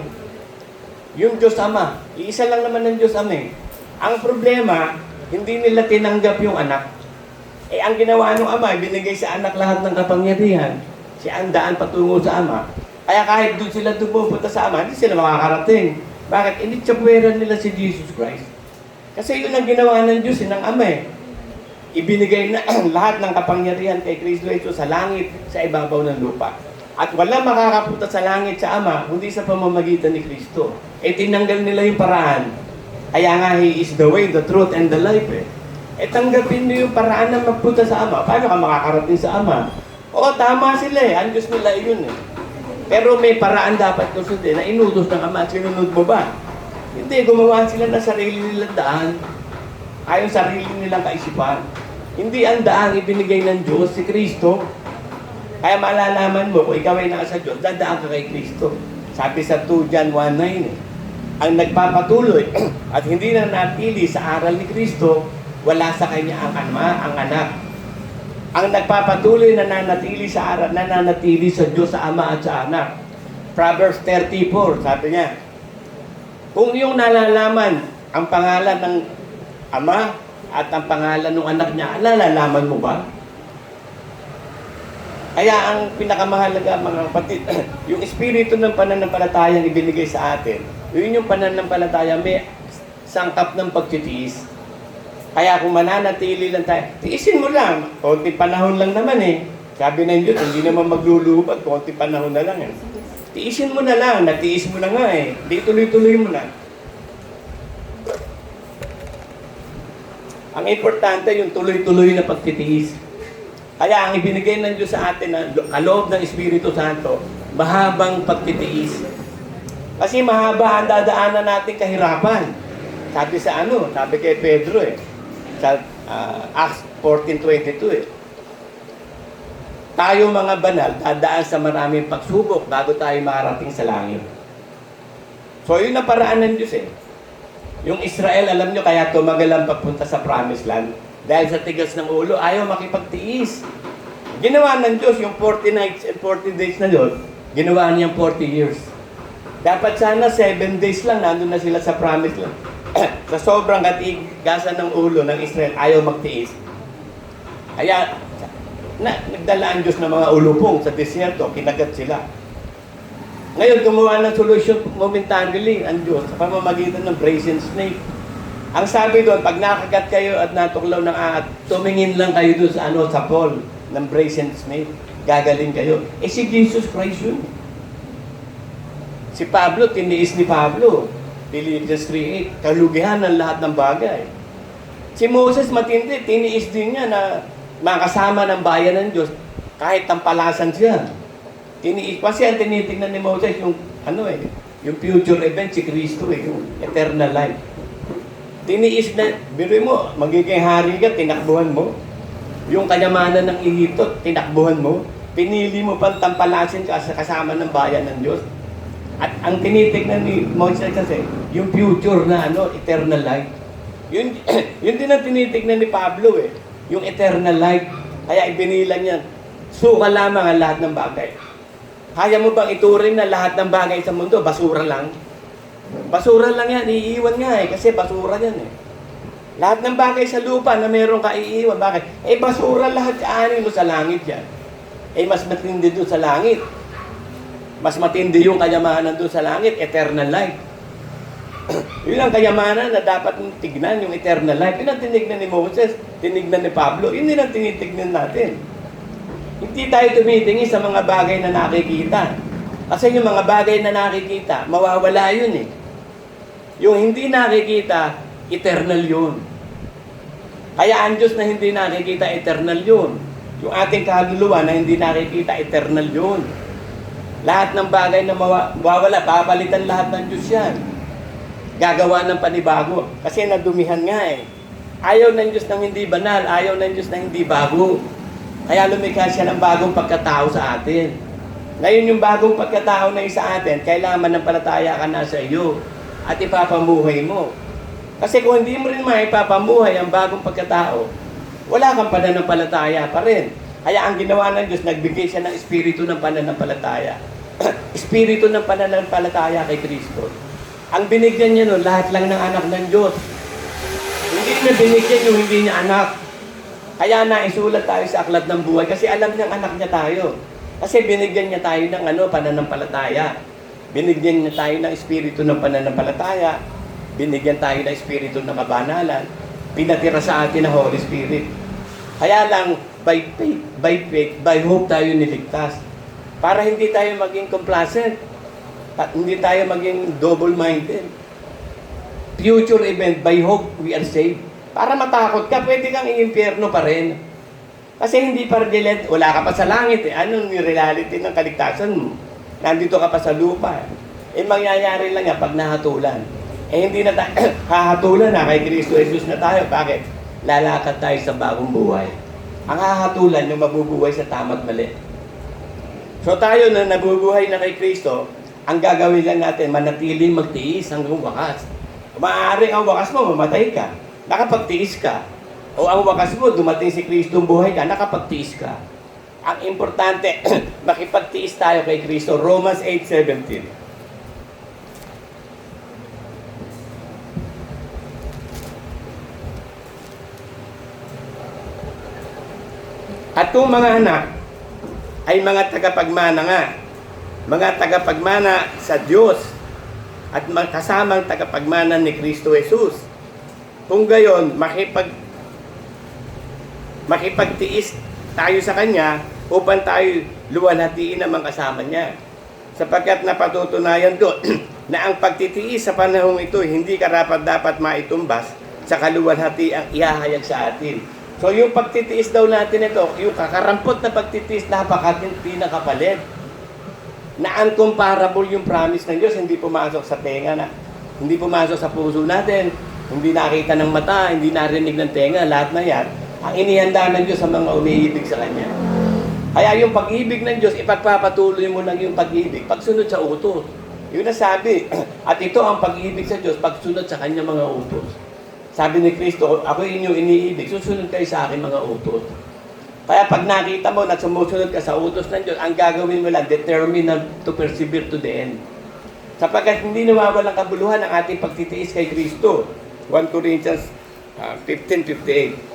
Yung Diyos Ama. Iisa lang naman ng Diyos Ama eh. Ang problema, hindi nila tinanggap yung anak. Eh, ang ginawa ng Ama, binigay sa anak lahat ng kapangyarihan. Siya ang daan patungo sa Ama. Kaya kahit doon sila pupunta sa Ama, hindi sila makakarating. Bakit? Initsapweran nila si Jesus Christ. Kasi yun ang ginawa ng Diyos, ng Ama eh. Ibinigay na lahat ng kapangyarihan kay Kristo Jesus sa langit, sa ibabaw ng lupa. At wala makakapunta sa langit sa Ama, kundi sa pamamagitan ni Kristo. Eh, tinanggal nila yung paraan. Kaya nga, He is the way, the truth, and the life eh. Eh, tanggapin mo yung paraan na magpunta sa Ama. Paano ka makakarating sa Ama? Oo, tama sila eh. Ang Diyos nila yun eh. Pero may paraan dapat ko sundin na inutos ng Ama at sinunod mo ba? Hindi, gumawa sila ng sarili nilang daan. Ayon sarili nilang kaisipan. Hindi ang daan ibinigay ng Diyos, si Kristo. Kaya malalaman mo, kung ikaw ay nasa Diyos, dadaan ka kay Kristo. Sabi sa 2 John 1:9 eh. Ang nagpapatuloy at hindi na natili sa aral ni Kristo, wala sa kanya ang Ama, ang anak. Ang nagpapatuloy na nanatili sa aral, nananatili sa Diyos, sa Ama at sa anak. Proverbs 34, sabi niya, kung yung nalalaman ang pangalan ng Ama at ang pangalan ng anak niya, nalalaman mo ba? Kaya ang pinakamahalaga mga kapatid, yung espiritu ng pananampalatayang ibinigay sa atin, yun yung pananampalataya may sangkap ng pagtitiis. Kaya kung mananatili lang tayo, tiisin mo lang. Konting panahon lang naman eh. Sabi ng Diyos, hindi naman maglulubag, konting panahon na lang eh. Tiisin mo na lang, natiis mo na nga eh. Di tuloy-tuloy mo na. Ang importante yung tuloy-tuloy na pagtitiis. Kaya ang ibinigay ng Diyos sa atin na kaloob ng Espiritu Santo, mahabang pagtitiis. Kasi mahaba ang dadaanan natin kahirapan. Sabi kay Pedro eh, sa Acts 14:22 eh. Tayo mga banal, dadaan sa maraming pagsubok bago tayo makarating sa langit. So yun ang paraan ng Diyos eh. Yung Israel, alam nyo, kaya tumagal ang pagpunta sa Promised Land. Dahil sa tigas ng ulo, ayaw makipagtiis. Ginawa ng Diyos yung 40 nights and 40 days na yun, ginawa niyang 40 years. Dapat sana 7 days lang, nandun na sila sa Promised Land. Sa sobrang katigasan ng ulo ng Israel, ayaw magtiis. Kaya, nagdala ang Diyos ng mga ulupong sa desierto, kinagat sila. Ngayon, gumawa ng solusyon momentarily ang Diyos sa pamamagitan ng brazen snake. Ang sabi doon, pag nakagat kayo at natuklaw ng aat, tumingin lang kayo doon sa pole ng brazen snake. Gagaling kayo. Eh si Jesus Christ yun. Si Pablo, tiniis ni Pablo. Philippians 3:8, kalugihan ng lahat ng bagay. Si Moses matindi, tiniis din niya na makasama ng bayan ng Diyos kahit tampalasan siya. Tiniis, kasi ang tinitingnan ni Moses yung yung future event, si Kristo yung eternal life. Tiniis na, biro mo, magiging hari ka, tinakbuhan mo. Yung kanyamanan ng Ehipto, tinakbuhan mo. Pinili mo pang tampalasin ka sa kasama ng bayan ng Diyos. At ang tinitignan ni Moises kasi, yung future na eternal life. Yun, yun din ang tinitignan ni Pablo eh. Yung eternal life. Kaya ibinilang niya, suka lamang ang lahat ng bagay. Kaya mo bang ituring na lahat ng bagay sa mundo, basura lang? Basura lang yan, iiwan nga eh, kasi basura yan eh. Lahat ng bagay sa lupa na meron ka iiwan, bakit? Eh basura lahat, kaanin mo sa langit yan. Eh mas matindi doon sa langit. Mas matindi yung kayamanan doon sa langit, eternal life. Yun ang kayamanan na dapat mong tignan, yung eternal life. Yun ang tinignan ni Moses, tinignan ni Pablo. Yun din ang tinitignan natin. Hindi tayo tumitingin sa mga bagay na nakikita. Kasi yung mga bagay na nakikita, mawawala yun eh. Yung hindi nakikita, eternal yun. Kaya ang Diyos na hindi nakikita, eternal yun. Yung ating kaluluwa na hindi nakikita, eternal yun. Lahat ng bagay na mawawala, papalitan lahat ng Diyos yan. Gagawa ng panibago. Kasi nadumihan nga eh. Ayaw ng Diyos ng hindi banal, ayaw ng Diyos ng hindi bago. Kaya lumikha siya ng bagong pagkatao sa atin. Ngayon yung bagong pagkatao na isa atin, kailangan manampalataya ka na sa iyo at ipapamuhay mo. Kasi kung hindi mo rin maipapamuhay ang bagong pagkatao, wala kang pananampalataya pa rin. Kaya ang ginawa ng Diyos, nagbigay siya ng espiritu ng pananampalataya. Espiritu ng pananampalataya kay Kristo. Ang binigyan niya nun, lahat lang ng anak ng Diyos. Hindi na binigyan yung hindi niya anak. Kaya naisulat tayo sa aklat ng buhay kasi alam niyang anak niya tayo. Kasi binigyan niya tayo ng pananampalataya. Binigyan niya tayo ng espiritu ng pananampalataya. Binigyan tayo ng espiritu ng kabanalan. Pinatira sa atin ang Holy Spirit. Kaya lang, by faith, by hope tayo niligtas. Para hindi tayo maging complacent. At hindi tayo maging double-minded. Future event, by hope, we are saved. Para matakot ka, pwede kang i-impyerno pa rin. Kasi hindi pa rin, wala ka pa sa langit eh. Anong reality ng kaligtasan mo? Nandito ka pa sa lupa. Eh mangyayari lang yan pag nahatulan. Eh hindi na tayo, hahatulan na kay Kristo Jesus na tayo. Bakit? Lalakad tayo sa bagong buhay. Ang hahatulan yung mabubuhay sa tama't mali. So tayo na nabubuhay na kay Kristo, ang gagawin lang natin, manatiling magtiis hanggang wakas. Maaaring ang wakas mo, mamatay ka. Nakapagtiis ka. O ang wakas mo, dumating si Kristo, buhay ka, nakapagtiis ka. Ang importante, makipagtiis tayo kay Kristo. Romans 8:17. At kung mga anak ay mga tagapagmana nga, mga tagapagmana sa Diyos at kasamang tagapagmana ni Kristo Jesus. Kung gayon, makipagtiis tayo sa Kanya upang tayo luwalhatiin ang kasama niya. Sapagkat napatutunayan doon na ang pagtitiis sa panahong ito hindi karapat-dapat maitumbas sa kaluwalhati ang ihahayag sa atin. So yung pagtitiis daw natin ito, yung kakarampot na pagtitiis, napakatinti na kapalit. Na uncomparable yung promise ng Diyos, hindi pumasok sa tenga na, hindi pumasok sa puso natin, hindi nakita ng mata, hindi narinig ng tenga, lahat na yan, ang inihanda ng Diyos sa mga umiibig sa Kanya. Kaya yung pag-ibig ng Diyos, ipagpapatuloy mo lang yung pag-ibig, pagsunod sa utos. Yun na sabi, at ito ang pag-ibig sa Diyos, pagsunod sa Kanya mga utos. Sabi ni Kristo, ako inyong iniibig, susunod kayo sa akin mga utos. Kaya pag nakita mo na sumusunod ka sa utos ng Diyos, ang gagawin mo lang, determine to persevere to the end. Sapagkat hindi nawawalang kabuluhan ang ating pagtitiis kay Kristo. 1 Corinthians 15:58.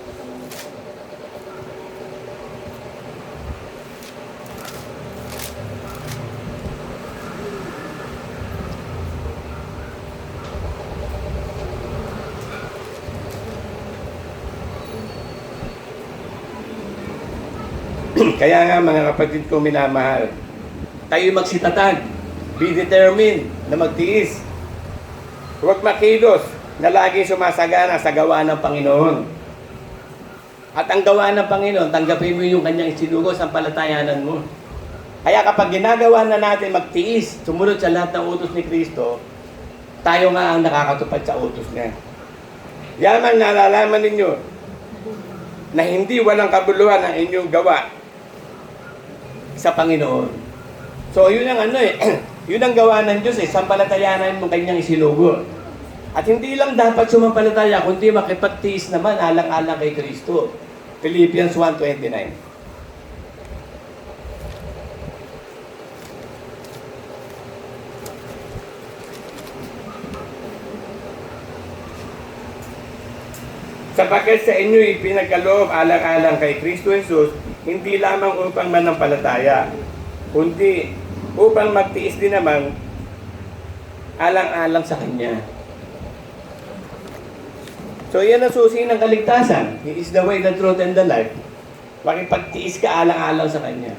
Kaya nga mga kapatid ko minamahal, tayo magsitatag, be determined na magtiis. Huwag makilos na lagi sumasagana sa gawa ng Panginoon. At ang gawa ng Panginoon, tanggapin mo yung kanyang isinugo sa palatayanan mo. Kaya kapag ginagawa na natin magtiis, sumunod sa lahat ng utos ni Kristo, tayo nga ang nakakatupad sa utos niya. Yaman nalalaman ninyo na hindi walang kabuluhan ang inyong gawa sa Panginoon. So yun ang Yun ang gawa ng Diyos eh, sampalatayanan mo kanyang isinugo. At hindi lang dapat sumampalataya, kundi makipagtiis naman alang-alang kay Kristo. Philippians 1:29. Sapagkat sa inyo ipinagkaloob alang-alang kay Kristo Jesus, hindi lamang upang manampalataya, kundi upang magtiis din naman alang-alang sa Kanya. So yan ang susi ng kaligtasan. He is the way, the truth, and the life. Makipagtiis ka alang-alang sa Kanya.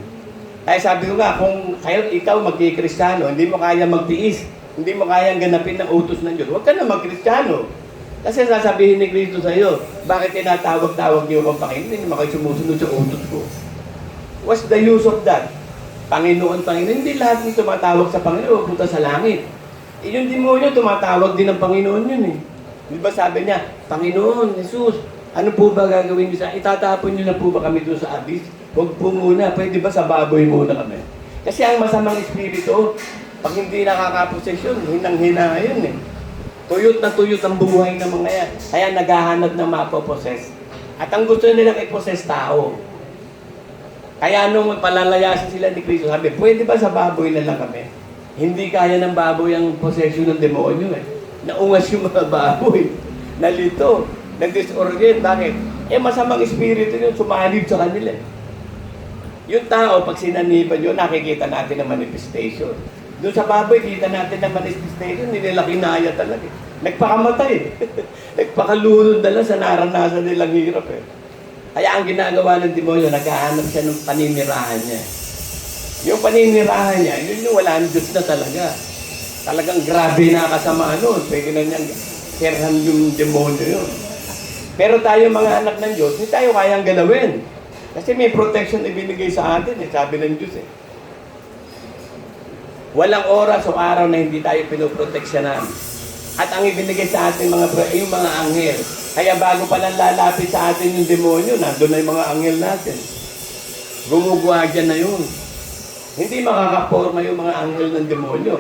Kaya sabi ko nga, kung ikaw magkikristyano, hindi mo kaya magtiis, hindi mo kayang ganapin ng utos ng Diyos, huwag ka na magkristyano. Kasi sasabihin ni Kristo sa iyo, bakit tinatawag-tawag niyo akong Panginoon? Hindi naman kayo sumusunod sa utos ko. What's the use of that? Panginoon, Panginoon. Hindi lahat ng tumatawag sa Panginoon, pupunta sa langit. Yung demonyo, tumatawag din ng Panginoon yun eh. Di ba sabi niya, Panginoon, Jesus, ano po ba gagawin niyo sa itatapon niyo na po ba kami doon sa abyss? Huwag po muna, pwede ba sa baboy muna kami? Kasi ang masamang espiritu, pag hindi nakakaposesyon, hinang-hina yun eh. Tuyot na tuyot ang buhay ng mga yan. Kaya naghahanap ng mapoposes. At ang gusto nilang i-possess tao. Kaya nung palalayasin sila ni Kristo, sabi, pwede ba sa baboy na lang kami? Hindi kaya ng baboy ang possession ng demonyo eh. Naungas yung mga baboy. Nalito. Nag-disorient. Bakit? Masamang espiritu yun, sumalib sa kanila. Yung tao, pag sinaniban yun, nakikita natin ang manifestation. Doon sa baboy, kita natin ang manifestation, hindi nila kinaya talaga. Nagpakamatay. Nagpakalunod na lang sa naranasan nilang hirap eh. Kaya ang ginagawa ng demonyo, naghahanap siya ng paninirahan niya. Yung paninirahan niya, yun yung wala ng Diyos na talaga. Talagang grabe na kasama nun. Pwede na niyang kerhan yung demonyo yun. Pero tayo mga anak ng Diyos, hindi tayo kayang galawin. Kasi may protection ibinigay sa atin eh, sabi ng Diyos eh. Walang oras o araw na hindi tayo pinoproteksyonan. At ang ibinigay sa atin yung mga anghel. Kaya bago pa lang lalapit sa atin yung demonyo, nandun na yung mga anghel natin. Gumugwagya na yun. Hindi makakaporma yung mga anghel ng demonyo.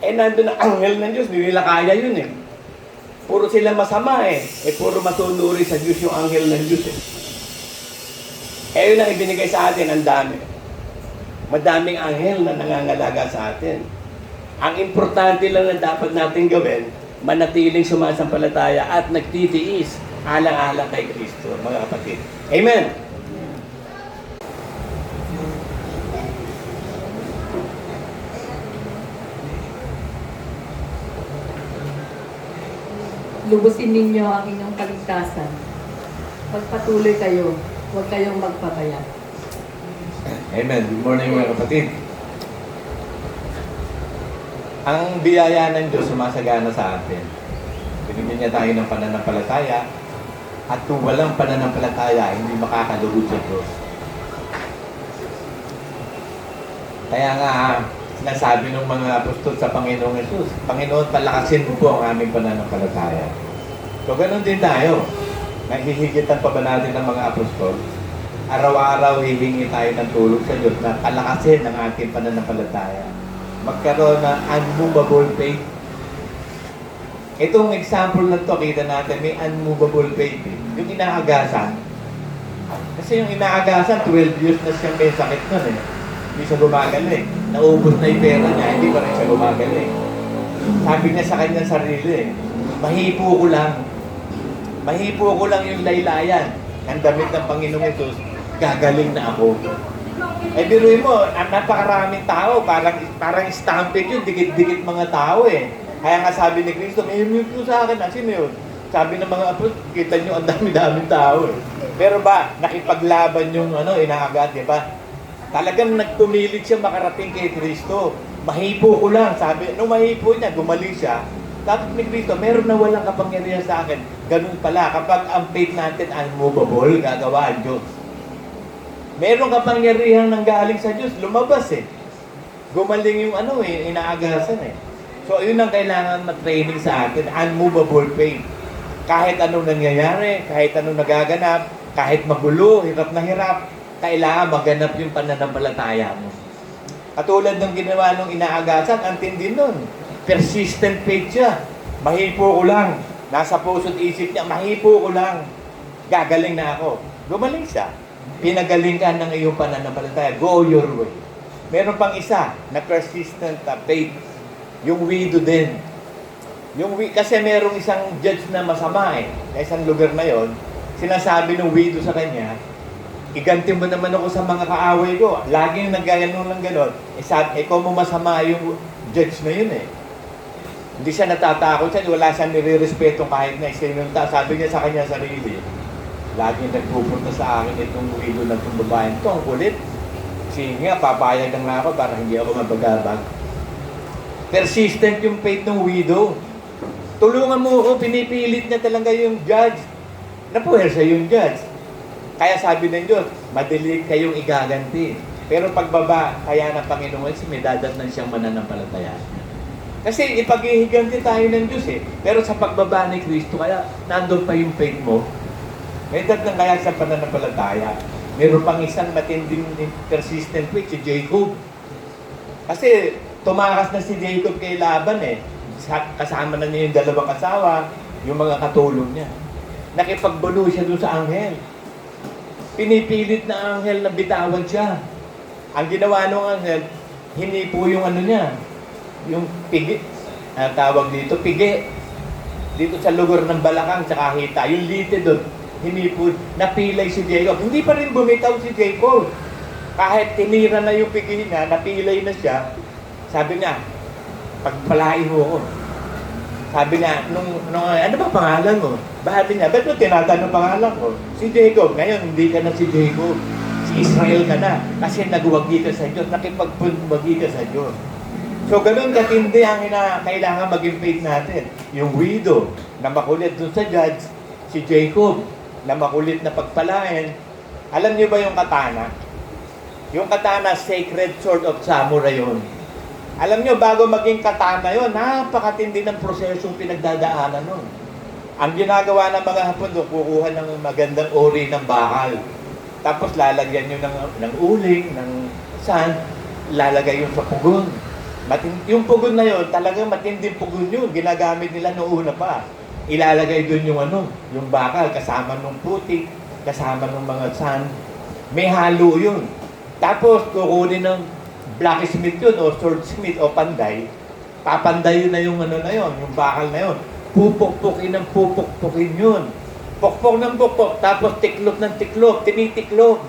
Nandun ang anghel ng Diyos, hindi nila kaya yun eh. Puro sila masama eh. Puro masunuri sa Diyos yung anghel ng Diyos eh. Yun ang ibinigay sa atin, ang dami. Madaming anghel na nangangalaga sa atin. Ang importante lang na dapat natin gawin, manatiling sumasampalataya at nagtitiis alang-alang kay Kristo, mga kapatid. Amen! Lubusin ninyo ang inyong kaligtasan. Pagpatuloy kayo, huwag kayong magpabaya. Amen. Good morning mga kapatid. Ang biyaya ng Diyos sumasagana sa atin. Binigyan niya tayo ng pananampalataya at kung walang pananampalataya, hindi makakalugod sa Diyos. Kaya nga, sinasabi ng mga apostol sa Panginoong Jesus, Panginoon, palakasin mo po ang aming pananampalataya. So, ganun din tayo. Nahihigitan pa ba natin ng mga apostol? Araw-araw hihingi tayo ng tulong sa Diyos na palakasin ang ating pananampalataya. Magkaroon ng unmovable faith. Itong example na to, kita natin, may unmovable faith. Yung inaagasan. Kasi yung inaagasan, 12 years na siyang may sakit nun eh. Hindi siya gumagaling. Naubos na yung pera niya, hindi pa rin siya gumagaling. Sabi niya sa kanyang sarili, mahipo ko lang. Mahipo ko lang yung laylayan. Ang damit ng Panginoong Jesus, gagaling na ako. Biruin mo, napakaraming tao, parang stampede yun, dikit-dikit mga tao eh. Kaya nga sabi ni Kristo, may mute po sa akin, sino yun? Sabi ng mga apos, kita nyo, ang dami-daming tao eh. Pero ba, nakipaglaban yung inaagat, di ba? Talagang nagpumilit siya makarating kay Kristo. Mahipo ko lang, sabi, nung mahipo niya, gumaling siya. Tapos ni Kristo, meron na walang kapangyarihan sa akin. Ganun pala, kapag ang faith natin unmovable, gagawa ang Diyos. Meron kapangyarihan ng galing sa Diyos, lumabas eh. Gumaling yung inaagasan eh. So, yun ang kailangan na-training sa atin, unmovable faith. Kahit anong nangyayari, kahit anong nagaganap, kahit magulo, hirap na hirap, kailangan maganap yung pananampalataya mo. Katulad ng ginawa nung inaagasan, ang tindi nun. Persistent faith siya. Mahipo ko lang. Nasa puso't isip niya, mahipo ko lang. Gagaling na ako. Gumaling siya. Pinagaling ka ng iyong pananampalataya. Go your way. Meron pang isa na persistent faith. Yung widow din. Kasi merong isang judge na masama sa isang lugar na yon. Sinasabi ng widow sa kanya, iganti mo naman ako sa mga kaaway ko. Laging naggaganong lang ganon. Ikaw mo masama yung judge na yun Hindi siya natatakot siya, wala siyang nire-respeto kahit na isinunta. Sabi niya sa kanya sarili, laging nagpupunta sa akin itong widow ng itong babae. Ito, ang kulit. Sige nga, papayag lang ako para hindi ako mabagabag. Persistent yung faith ng widow. Tulungan mo ako, pinipilit niya talaga yung judge. Napuwersa yung judge. Kaya sabi ng Diyos, madali kayong igaganti. Pero pagbaba, kaya ng Panginoon, may dadatnan siyang mananampalataya. Kasi ipaghihiganti tayo ng Diyos Pero sa pagbaba ni Kristo, kaya nandun pa yung faith mo. May dadatnan kaya sa pananampalataya. Meron pang isang matinding persistent faith, si Jacob. Kasi tumakas na si Jacob kay Laban Kasama na niya yung dalawang asawa, yung mga katulong niya. Nakipagbuno siya doon sa anghel. Pinipilit na anghel na bitawan siya. Ang ginawa ng anghel, hinipo yung niya, yung pigi. Tawag dito, pigi. Dito sa lugar ng balakang, sa kahita. Yung lite doon, hinipo, napilay si Jacob. Hindi pa rin bumitaw si Jacob. Kahit tinira na yung pigi niya, napilay na siya, sabi niya, pagpalain mo ako. Sabi niya, ano ba pangalan mo? Sabi niya, ba't mo tinatanong pangalan ko? Si Jacob. Ngayon, hindi ka na si Jacob. Si Israel ka na. Kasi nagwagi ka sa Diyos. Nakipagwagi ka sa Diyos. So, ganun katindi ang kailangan maging faith natin. Yung widow na makulit dun sa judge, si Jacob na makulit na pagpalain. Alam niyo ba yung katana? Yung katana, sacred sword of samurai yun. Alam nyo, bago maging katana yun, napakatindi ng prosesong pinagdadaanan nun. Ang ginagawa ng mga Hapon doon, kukuha ng magandang ori ng bakal. Tapos lalagyan nyo ng uling, ng sand, lalagay yun sa pugon. Yung pugon na yun, talagang matinding pugon yun. Ginagamit nila noong una pa. Ilalagay doon yung bakal, kasama ng putik, kasama ng mga sand. May halo yun. Tapos, kukunin ng blacksmith yun, o swordsmith, o panday, papandayin na yung yung bakal na yun. Pupukpukin ng pupukpukin yun. Pukpok ng pukpok, tapos tiklop ng tiklop, tinitiklop.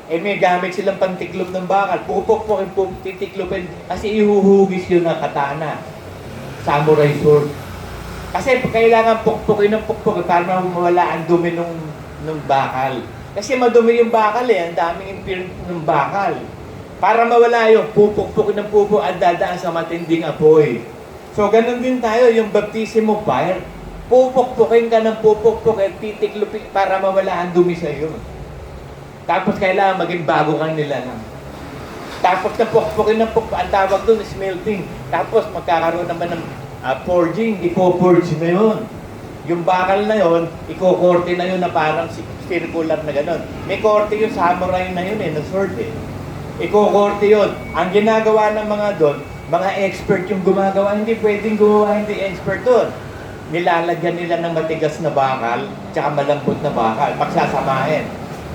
May gamit silang pantiklop ng bakal. Pupukpukin, titiklopin, kasi ihuhugis yun ng katana. Samurai sword. Kasi kailangan pukpukin ng pukpukin para mawala ang dumi ng bakal. Kasi madumi yung bakal ang daming impurity ng bakal. Para mawala yung pupukpukin ng pupuk at dadaan sa matinding apoy. So, ganun din tayo, yung baptism of fire. Pupukpukin ka ng pupukpukin, titiklupin para mawala ang dumi sa iyo. Tapos kailangan maging bago kang nilalang. Tapos na pukpukin ng pupuk, ang tawag doon is melting. Tapos magkakaroon naman ng forging, ipo-forge na yun. Yung bakal na yun, iko-korte na yun na parang circular na gano'n. May korte yung samurai na yun na sword Iko-korte yun. Ang ginagawa ng mga doon, mga expert yung gumagawa, hindi pwedeng gumawa, hindi expert doon. Nilalagyan nila ng matigas na bakal, tsaka malambot na bakal, pagsasamahin.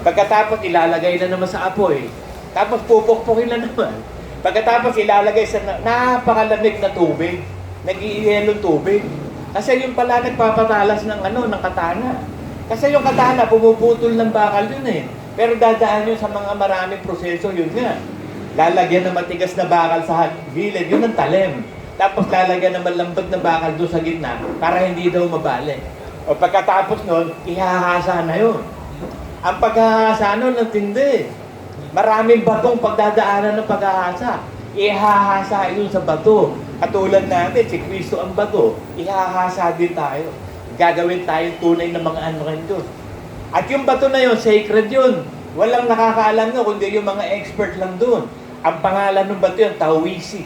Pagkatapos ilalagay na naman sa apoy. Tapos pupukpukin na naman. Pagkatapos ilalagay sa napakalamig na tubig, nag-iiyelong tubig. Kasi yung pala nagpapatalas ng ng katana. Kasi yung katana, pumuputol ng bakal yun Pero dadaan yun sa mga maraming proseso, yun nga. Lalagyan ng matigas na bakal sa gilid, yun ang talim. Tapos lalagyan ng malambot na bakal doon sa gitna para hindi daw mabali. O pagkatapos nun, ihahasa na yun. Ang paghahasa nun, ang tindi. Maraming batong pagdadaanan ng paghahasa. Ihahasa yun sa bato. Katulad natin, si Kristo ang bato. Ihahasa din tayo. Gagawin tayong tunay na mga rin doon. At yung bato na yun, sacred yun. Walang nakakaalam nyo, kundi yung mga expert lang doon. Ang pangalan ng bato yun, Tawisi.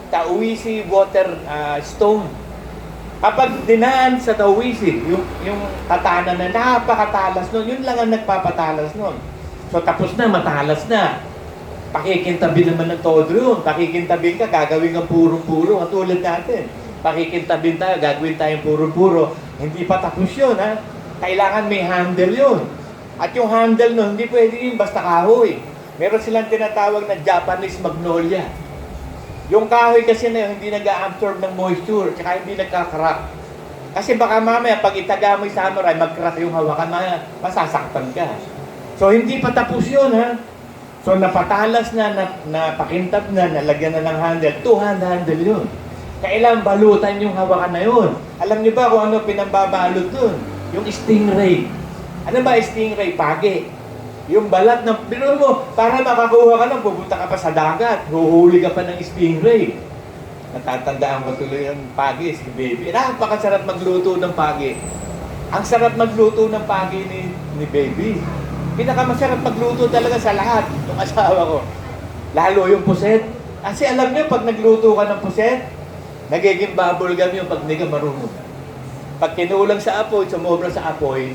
Tawisi water stone. Kapag dinaan sa Tawisi, yung katana na napakatalas nun, yun lang ang nagpapatalas nun. So tapos na, matalas na. Pakikintabi naman ng todo yun. Pakikintabi ka, gagawin kang puro-puro, katulad natin. Pakikintabi tayo, gagawin tayong puro-puro. Hindi pa tapos yun, ha? Kailangan may handle yun. At yung handle nun, hindi pwede yun basta kahoy. Meron silang tinatawag na Japanese magnolia. Yung kahoy kasi na yun, hindi nag-absorb ng moisture, tsaka hindi nagkakarak. Kasi baka mamaya, pag itaga mo yung samurai, mag-crack yung hawakan, masasaktan ka. So, hindi pa tapos yun, ha? So, napatalas na, napakintab na, nalagyan na ng handle. Two-hand handle yun. Kailangan balutan yung hawakan na yun. Alam niyo ba kung ano pinambabalot dun? Yung stingray. Ano ba stingray? Pagi. Yung balat ng, biro mo, para makakuha ka ng, pupunta ka pa sa dagat, huhuli ka pa ng stingray. Natatandaan ko tuloy yung pagi, si baby. Napakasarap magluto ng pagi. Ang sarap magluto ng pagi ni baby. Pinakamasarap magluto talaga sa lahat ng asawa ko. Lalo yung puset. Kasi alam niyo, pag nagluto ka ng puset, nagiging bubble gum yung pag hindi ka marunong. Pag kinulang sa apoy, sumobra sa apoy,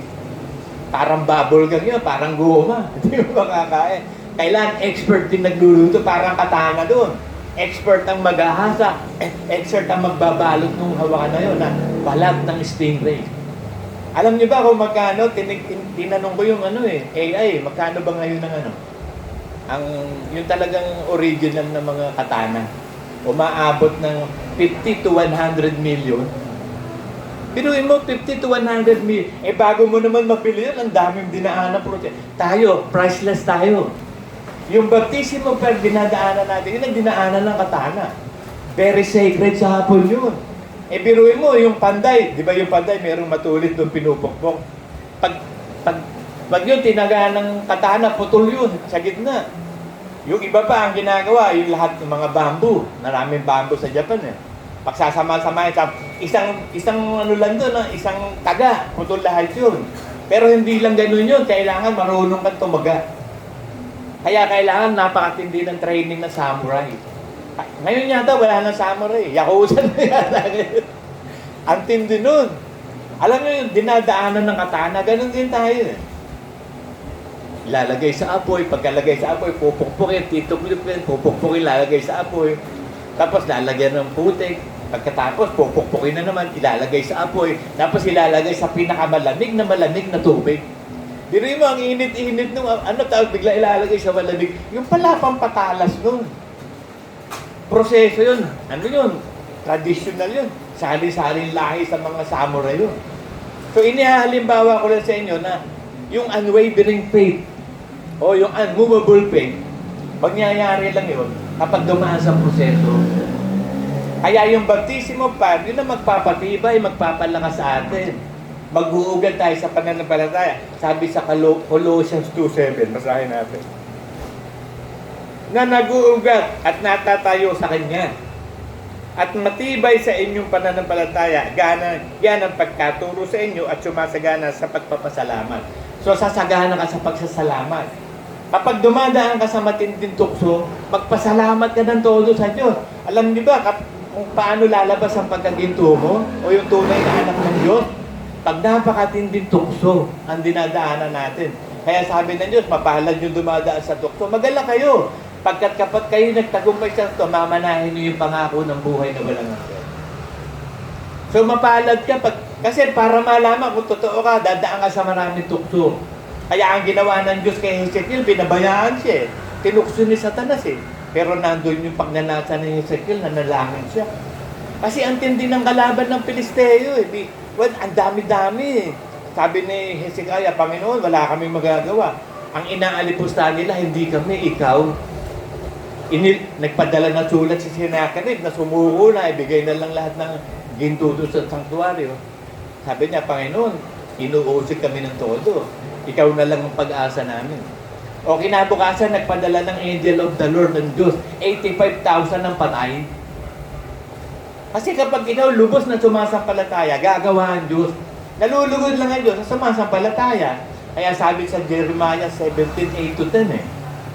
parang bubble gum yun, parang goma. Hindi mo makakain. Kailangan expert din nagluluto, parang katana doon. Expert ang maghahasa, expert ang magbabalot ng hawakan na yun, na balat ng stingray. Alam niyo ba kung magkano, tinanong ko yung AI, magkano ba ngayon ng yung talagang original na mga katana, umaabot ng 50 to 100 million. Binuin mo, 50 to 100 million. Bago mo naman mapili yun, ang daming dinaanan project. Tayo, priceless tayo. Yung baptismo per dinadaanan natin, yun ang dinaanan ng katana. Very sacred sa hapon yun. Biruin mo, yung panday, di ba yung panday, mayroong matulit doon pinupukpok. Pag yun, tinagaan ng katana, putol yun, sa gitna. Yung iba pa ang ginagawa, yung lahat ng mga bamboo. Maraming bamboo sa Japan pagsasama-sama, isang ano lang doon, isang taga, putol lahat yun. Pero hindi lang ganun yun, kailangan marunong kang tumaga. Kaya kailangan napakatindi ng training ng samurai. Ngayon yata wala nang samurai. Yakuza na yata ngayon. Ang tindi nun. Alam nyo yung dinadaanan ng katana, ganun din tayo. Ilalagay sa apoy, pagkalagay sa apoy, pupukpukin, tituklipin, pupukpukin, lalagay sa apoy. Tapos lalagyan ng putik. Pagkatapos, pupukpukin na naman, ilalagay sa apoy. Tapos ilalagay sa pinakamalamig na tubig. Diruin mo, ang init-init nung, tawag, bigla ilalagay sa malamig. Yung pala pampatalas nun. Proseso yun. Ano yun? Traditional yun. Sari-saring lahi sa mga samurai yun. So, inihalimbawa ko lang sa inyo na yung unwavering faith o yung unmovable faith, mangyayari lang yun kapag dumaan sa proseso. Kaya yung baptismo pa, yun na magpapatibay, magpapalakas sa atin. Maghuugad tayo sa pananampalataya. Sabi sa Colossians 2:7, basahin natin. Na nag-uugat at natatayo sa Kanya. At matibay sa inyong pananampalataya, yan ang pagkaturo sa inyo at sumasagana sa pagpapasalamat. So, sasagana ka sa pagsasalamat. Kapag dumadaan ka sa matinding tukso, magpasalamat ka ng todo sa Diyos. Alam niyo ba kung paano lalabas ang pagkaginto mo o yung tunay na anak ng Diyos? Pag napakatinding tukso ang dinadaanan natin. Kaya sabi ng Diyos, mapalad yung dumadaan sa tukso. Magala kayo. Pagkat kapag kayo nagtagumpay sa ito, mamanahin niyo yung pangako ng buhay na walang hanggan. So mapalad ka, kasi para malaman kung totoo ka, dadaan ka sa maraming tukso. Kaya ang ginawa ng Diyos kay Hezekiel, binabayaan siya. Tinukso ni Satanas Pero nandun yung pagnanasa ni Hezekiel, nanalangin siya. Kasi ang tindi ng kalaban ng Pilisteo ang dami-dami. Sabi ni Hezekiah, Panginoon, wala kaming magagawa. Ang inaalipusta nila, hindi kami, ikaw. Nagpadala na sulat si Sennacherib na sumuko na, ibigay na lang lahat ng ginto doon sa sanktuaryo. Sabi niya, Panginoon, inuusik kami ng todo. Ikaw na lang ang pag-asa namin. O kinabukasan, nagpadala ng angel of the Lord ng Diyos, 85,000 ng patay. Kasi kapag ikaw lubos na sumasampalataya, gagawa ang Diyos. Nalulugod lang ang Diyos sa sumasampalataya. Kaya sabi sa Jeremiah 17:8-10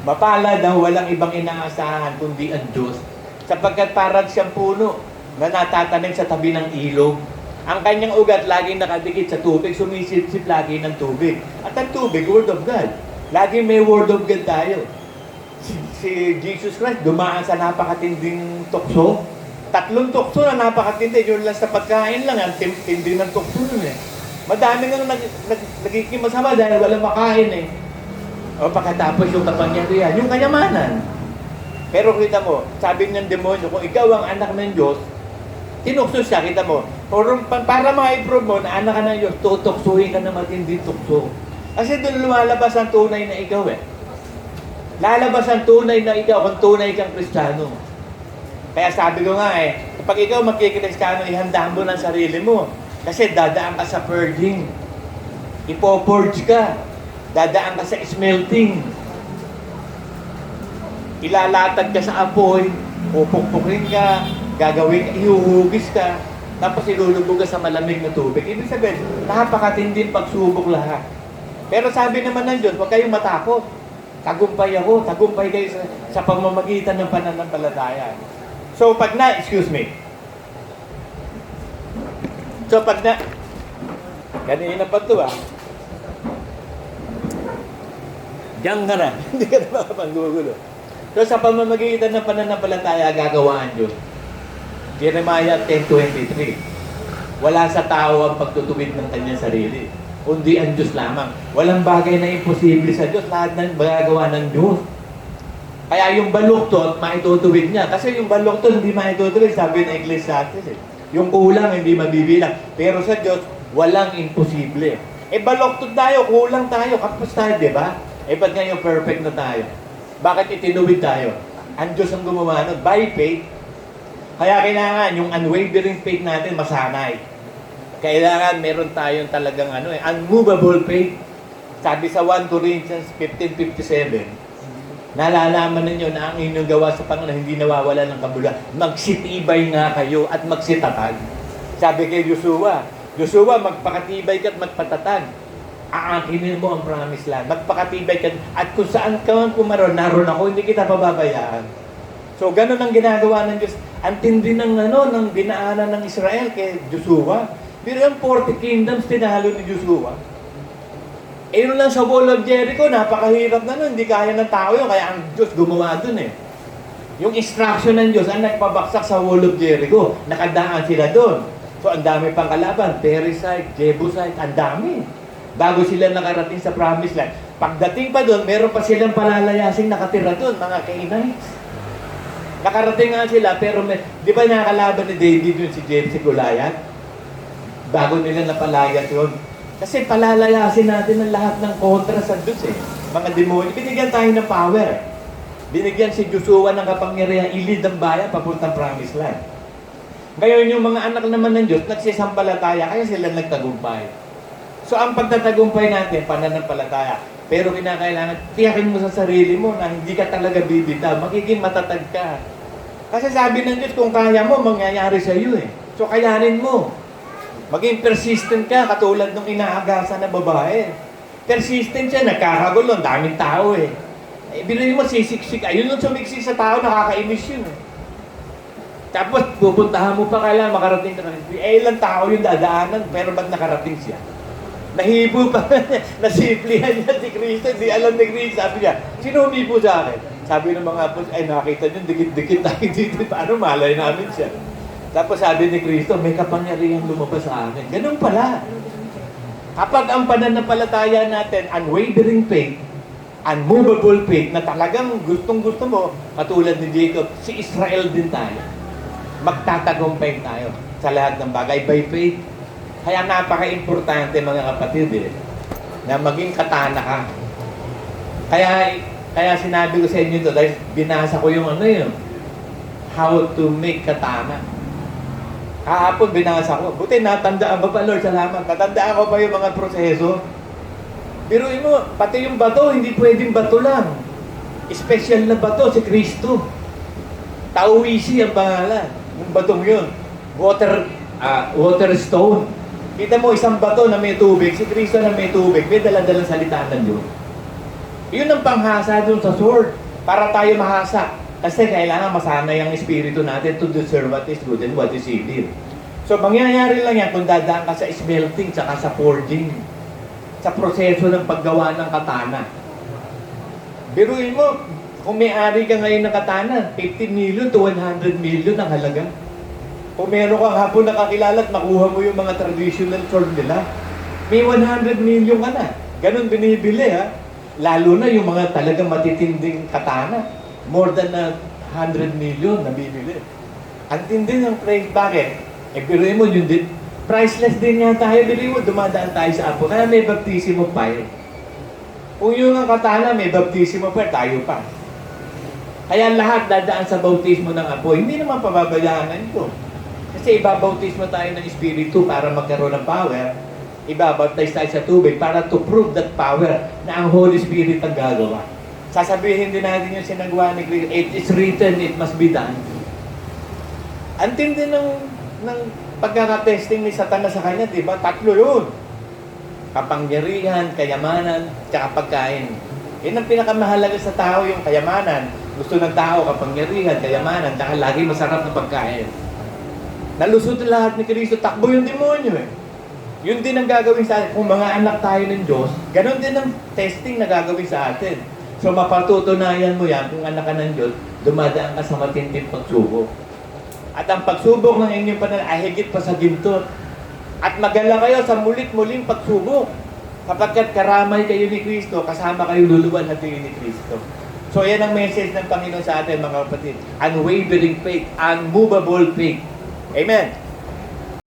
mapalad daw walang ibang inaasahan kundi ang Diyos. Sapagkat parang siyang puno na natatanim sa tabi ng ilog. Ang kanyang ugat laging nakadikit sa tubig, sumisip-sip lagi ng tubig. At ang tubig, Word of God. Lagi may Word of God tayo. si Jesus Christ dumaan sa napakatinding tukso. 3 tukso na napakatindi. Yung lang sa pagkain lang, ang tindi ng tukso nun eh. Madami nga nagiging masama dahil walang makain eh. O pagkatapos yung kapangyarihan, yung kayamanan. Pero kita mo, sabi ng demonyo, kung ikaw ang anak ng Diyos, tinukso siya, kita mo. Para ma-improve mo na anak ka ng Diyos, tutuksuhin ka na matindi tukso. Kasi doon lumalabas ang tunay na ikaw eh. Lalabas ang tunay na ikaw kung tunay kang Kristiyano. Kaya sabi ko nga eh, kapag ikaw magkikristyano, ihanda mo ng sarili mo. Kasi dadaan ka sa purging. Ipopurge ka. Dadaan ka sa smelting. Ilalatag ka sa apoy, pupukpukin ka, gagawin ka, ihuhugis ka, tapos ilulubog ka sa malamig na tubig. Ibig sabihin, napakatinding pagsubok lahat. Pero sabi naman ng Diyos, huwag kayong matakot. Tagumpay ako, tagumpay kayo sa pamamagitan ng pananampalataya. So pag na, kanina pa ito diyan ka na, hindi ka na makapanggugulo. So sa pamamagitan ng pananampalataya, gagawa ang Diyos. Jeremiah 10:23. Wala sa tao ang pagtutuwid ng kanyang sarili, kundi ang Diyos lamang. Walang bagay na imposible sa Diyos, lahat ng magagawa ng Diyos. Kaya yung baluktot, maitutuwid niya. Kasi yung baluktot hindi maitutuwid, sabi ng Ecclesiastes eh. Yung kulang, hindi mabibilang. Pero sa Diyos, walang imposible. Baluktot tayo, kulang tayo, kapos tayo, di ba? Ba't ngayon perfect na tayo? Bakit itinuwid tayo? Ang Diyos ang gumawa nun, by faith. Kaya kailangan yung unwavering faith natin masanay. Kailangan meron tayong talagang unmovable faith. Sabi sa 1 Corinthians 15:57, nalalaman ninyo na ang inyong gawa sa Panginoon hindi nawawala ng kabuluhan. Magsitibay nga kayo at magsitatag. Sabi kay Joshua, magpakatibay ka at magpatatag. Aakinin mo ang promise land. Magpakatibay ka at kung saan ka man pumaroon, naroon ako, hindi kita pababayaan. So, ganun ang ginagawa ng Diyos. Ang tindi ng dinaanan ng Israel kay Joshua. Pero yung 40 kingdoms tinalo ni Joshua. Yun lang sa wall of Jericho, napakahirap na nun. Hindi kaya ng tao yun, kaya ang Diyos gumawa dun eh. Yung instruction ng Diyos, ang nagpabaksak sa wall of Jericho, nakadaan sila dun. So, ang dami pang kalaban. Perizzite, Jebusite, ang dami. Bago sila nakarating sa promised land. Pagdating pa dun, meron pa silang palalayasing nakatira dun, mga Canaanites. Nakarating nga sila, pero di ba nakakalaban ni David yun si Goliath? Bago nila napalayas yun. Kasi palalayasin natin ang lahat ng kontra sa Diyos eh. Mga demonyo. Binigyan tayo ng power. Binigyan si Joshua ng kapangyarihan, ilid ang bayan papuntang promised land. Ngayon yung mga anak naman ng Diyos, nagsisampalataya, kaya sila nagtagumpay. So ang pagtatagumpay natin, pananampalataya. Pero kinakailangan, tiyakin mo sa sarili mo na hindi ka talaga bibitaw, magiging matatag ka. Kasi sabi ng Diyos, kung kaya mo, mangyayari sa iyo eh. So kayanin mo. Maging persistent ka, katulad ng inaagasan na babae. Persistent siya, nagkakagulo, daming tao eh. Binuhin mo, sisiksik. Ayun yung sumiksik sa tao, nakakainis yun eh. Tapos, pupuntahan mo pa kailangan, makarating ka na. Ilang tao yung dadaanan, pero ba't nakarating siya? Nahibo pa nasimplihan niya si Kristo, hindi alam ni Kristo. Sabi niya, sino humibo sa akin? Sabi ng mga apos, nakita niyo, dikit-dikit tayo dito. Paano malay namin siya? Tapos sabi ni Kristo, may kapangyarihan lumabas sa akin. Ganun pala. Kapag ang pananampalataya natin, unwavering faith, unmovable faith, na talagang gustong-gusto mo, katulad ni Jacob, si Israel din tayo. Magtatagumpay tayo sa lahat ng bagay by faith. Kaya napaka-importante mga kapatid na maging katana ka. Kaya sinabi ko sa inyo ito, dahil binasa ko yung how to make katana. Kahapon binasa ko. Buti natandaan ba pa, Lord? Salamat. Natandaan ko pa yung mga proseso. Biruin mo, pati yung bato, hindi pwedeng bato lang. Special na bato, si Kristo. Taoisi ang pangalan. Yung batong yun. Water stone. Kita mo, isang bato na may tubig, si Kristo na may tubig, may dala-dalang salita ng Diyos. Yun ang panghasa dun sa sword. Para tayo mahasa. Kasi kailangan masanay ang espiritu natin to discern what is good and what is evil. So, mangyayari lang yan kung dadaan ka sa smelting, saka sa forging, sa proseso ng paggawa ng katana. Biruin mo, Kung may-ari ka ngayon ng katana, 50 million to 100 million ang halaga. Kung meron kang hapon nakakilala at makuha mo yung mga traditional sword nila, may 100 million ka na. Ganun binibili ha. Lalo na yung mga talagang matitinding katana. More than 100 million na bibili. Ang tindi ng price. Bakit? Biruin mo yun din. Priceless din nga tayo. Bili mo, dumadaan tayo sa apo. Kaya may baptismo fire. Kung yung ang katana, may baptismo fire, tayo pa. Kaya lahat dadaan sa bautismo ng apo. Hindi naman pababayaan ito. Kasi ibabautismo tayo ng Espiritu para magkaroon ng power. Ibabaptize tayo sa tubig para to prove that power na ang Holy Spirit ang gagawa. Sasabihin din natin yung sinagawa ni Cristo, it is written, it must be done. Ang tindi ng pagkakatesting ni Satanas sa kanya, di ba? 3 yun. Kapangyarihan, kayamanan, tsaka pagkain. Yan ang pinakamahalaga sa tao, yung kayamanan. Gusto ng tao, kapangyarihan, kayamanan, tsaka lagi masarap na pagkain. Nalusot lahat ni Cristo, takbo yung demonyo eh. Yun din ang gagawin sa atin. Kung mga anak tayo ng Diyos, ganun din ang testing na gagawin sa atin. So mapatutunayan mo yan, kung anak ka ng Diyos, dumadaan ka sa matinding pagsubok. At ang pagsubok ng inyong pananalig ay higit pa sa ginto. At magala kayo sa mulit-muling pagsubok. Kapagkat karamay kayo ni Kristo, kasama kayo luluwan na tingin ni Kristo. So yan ang message ng Panginoon sa atin mga kapatid. Unwavering faith, unmovable faith. Amen.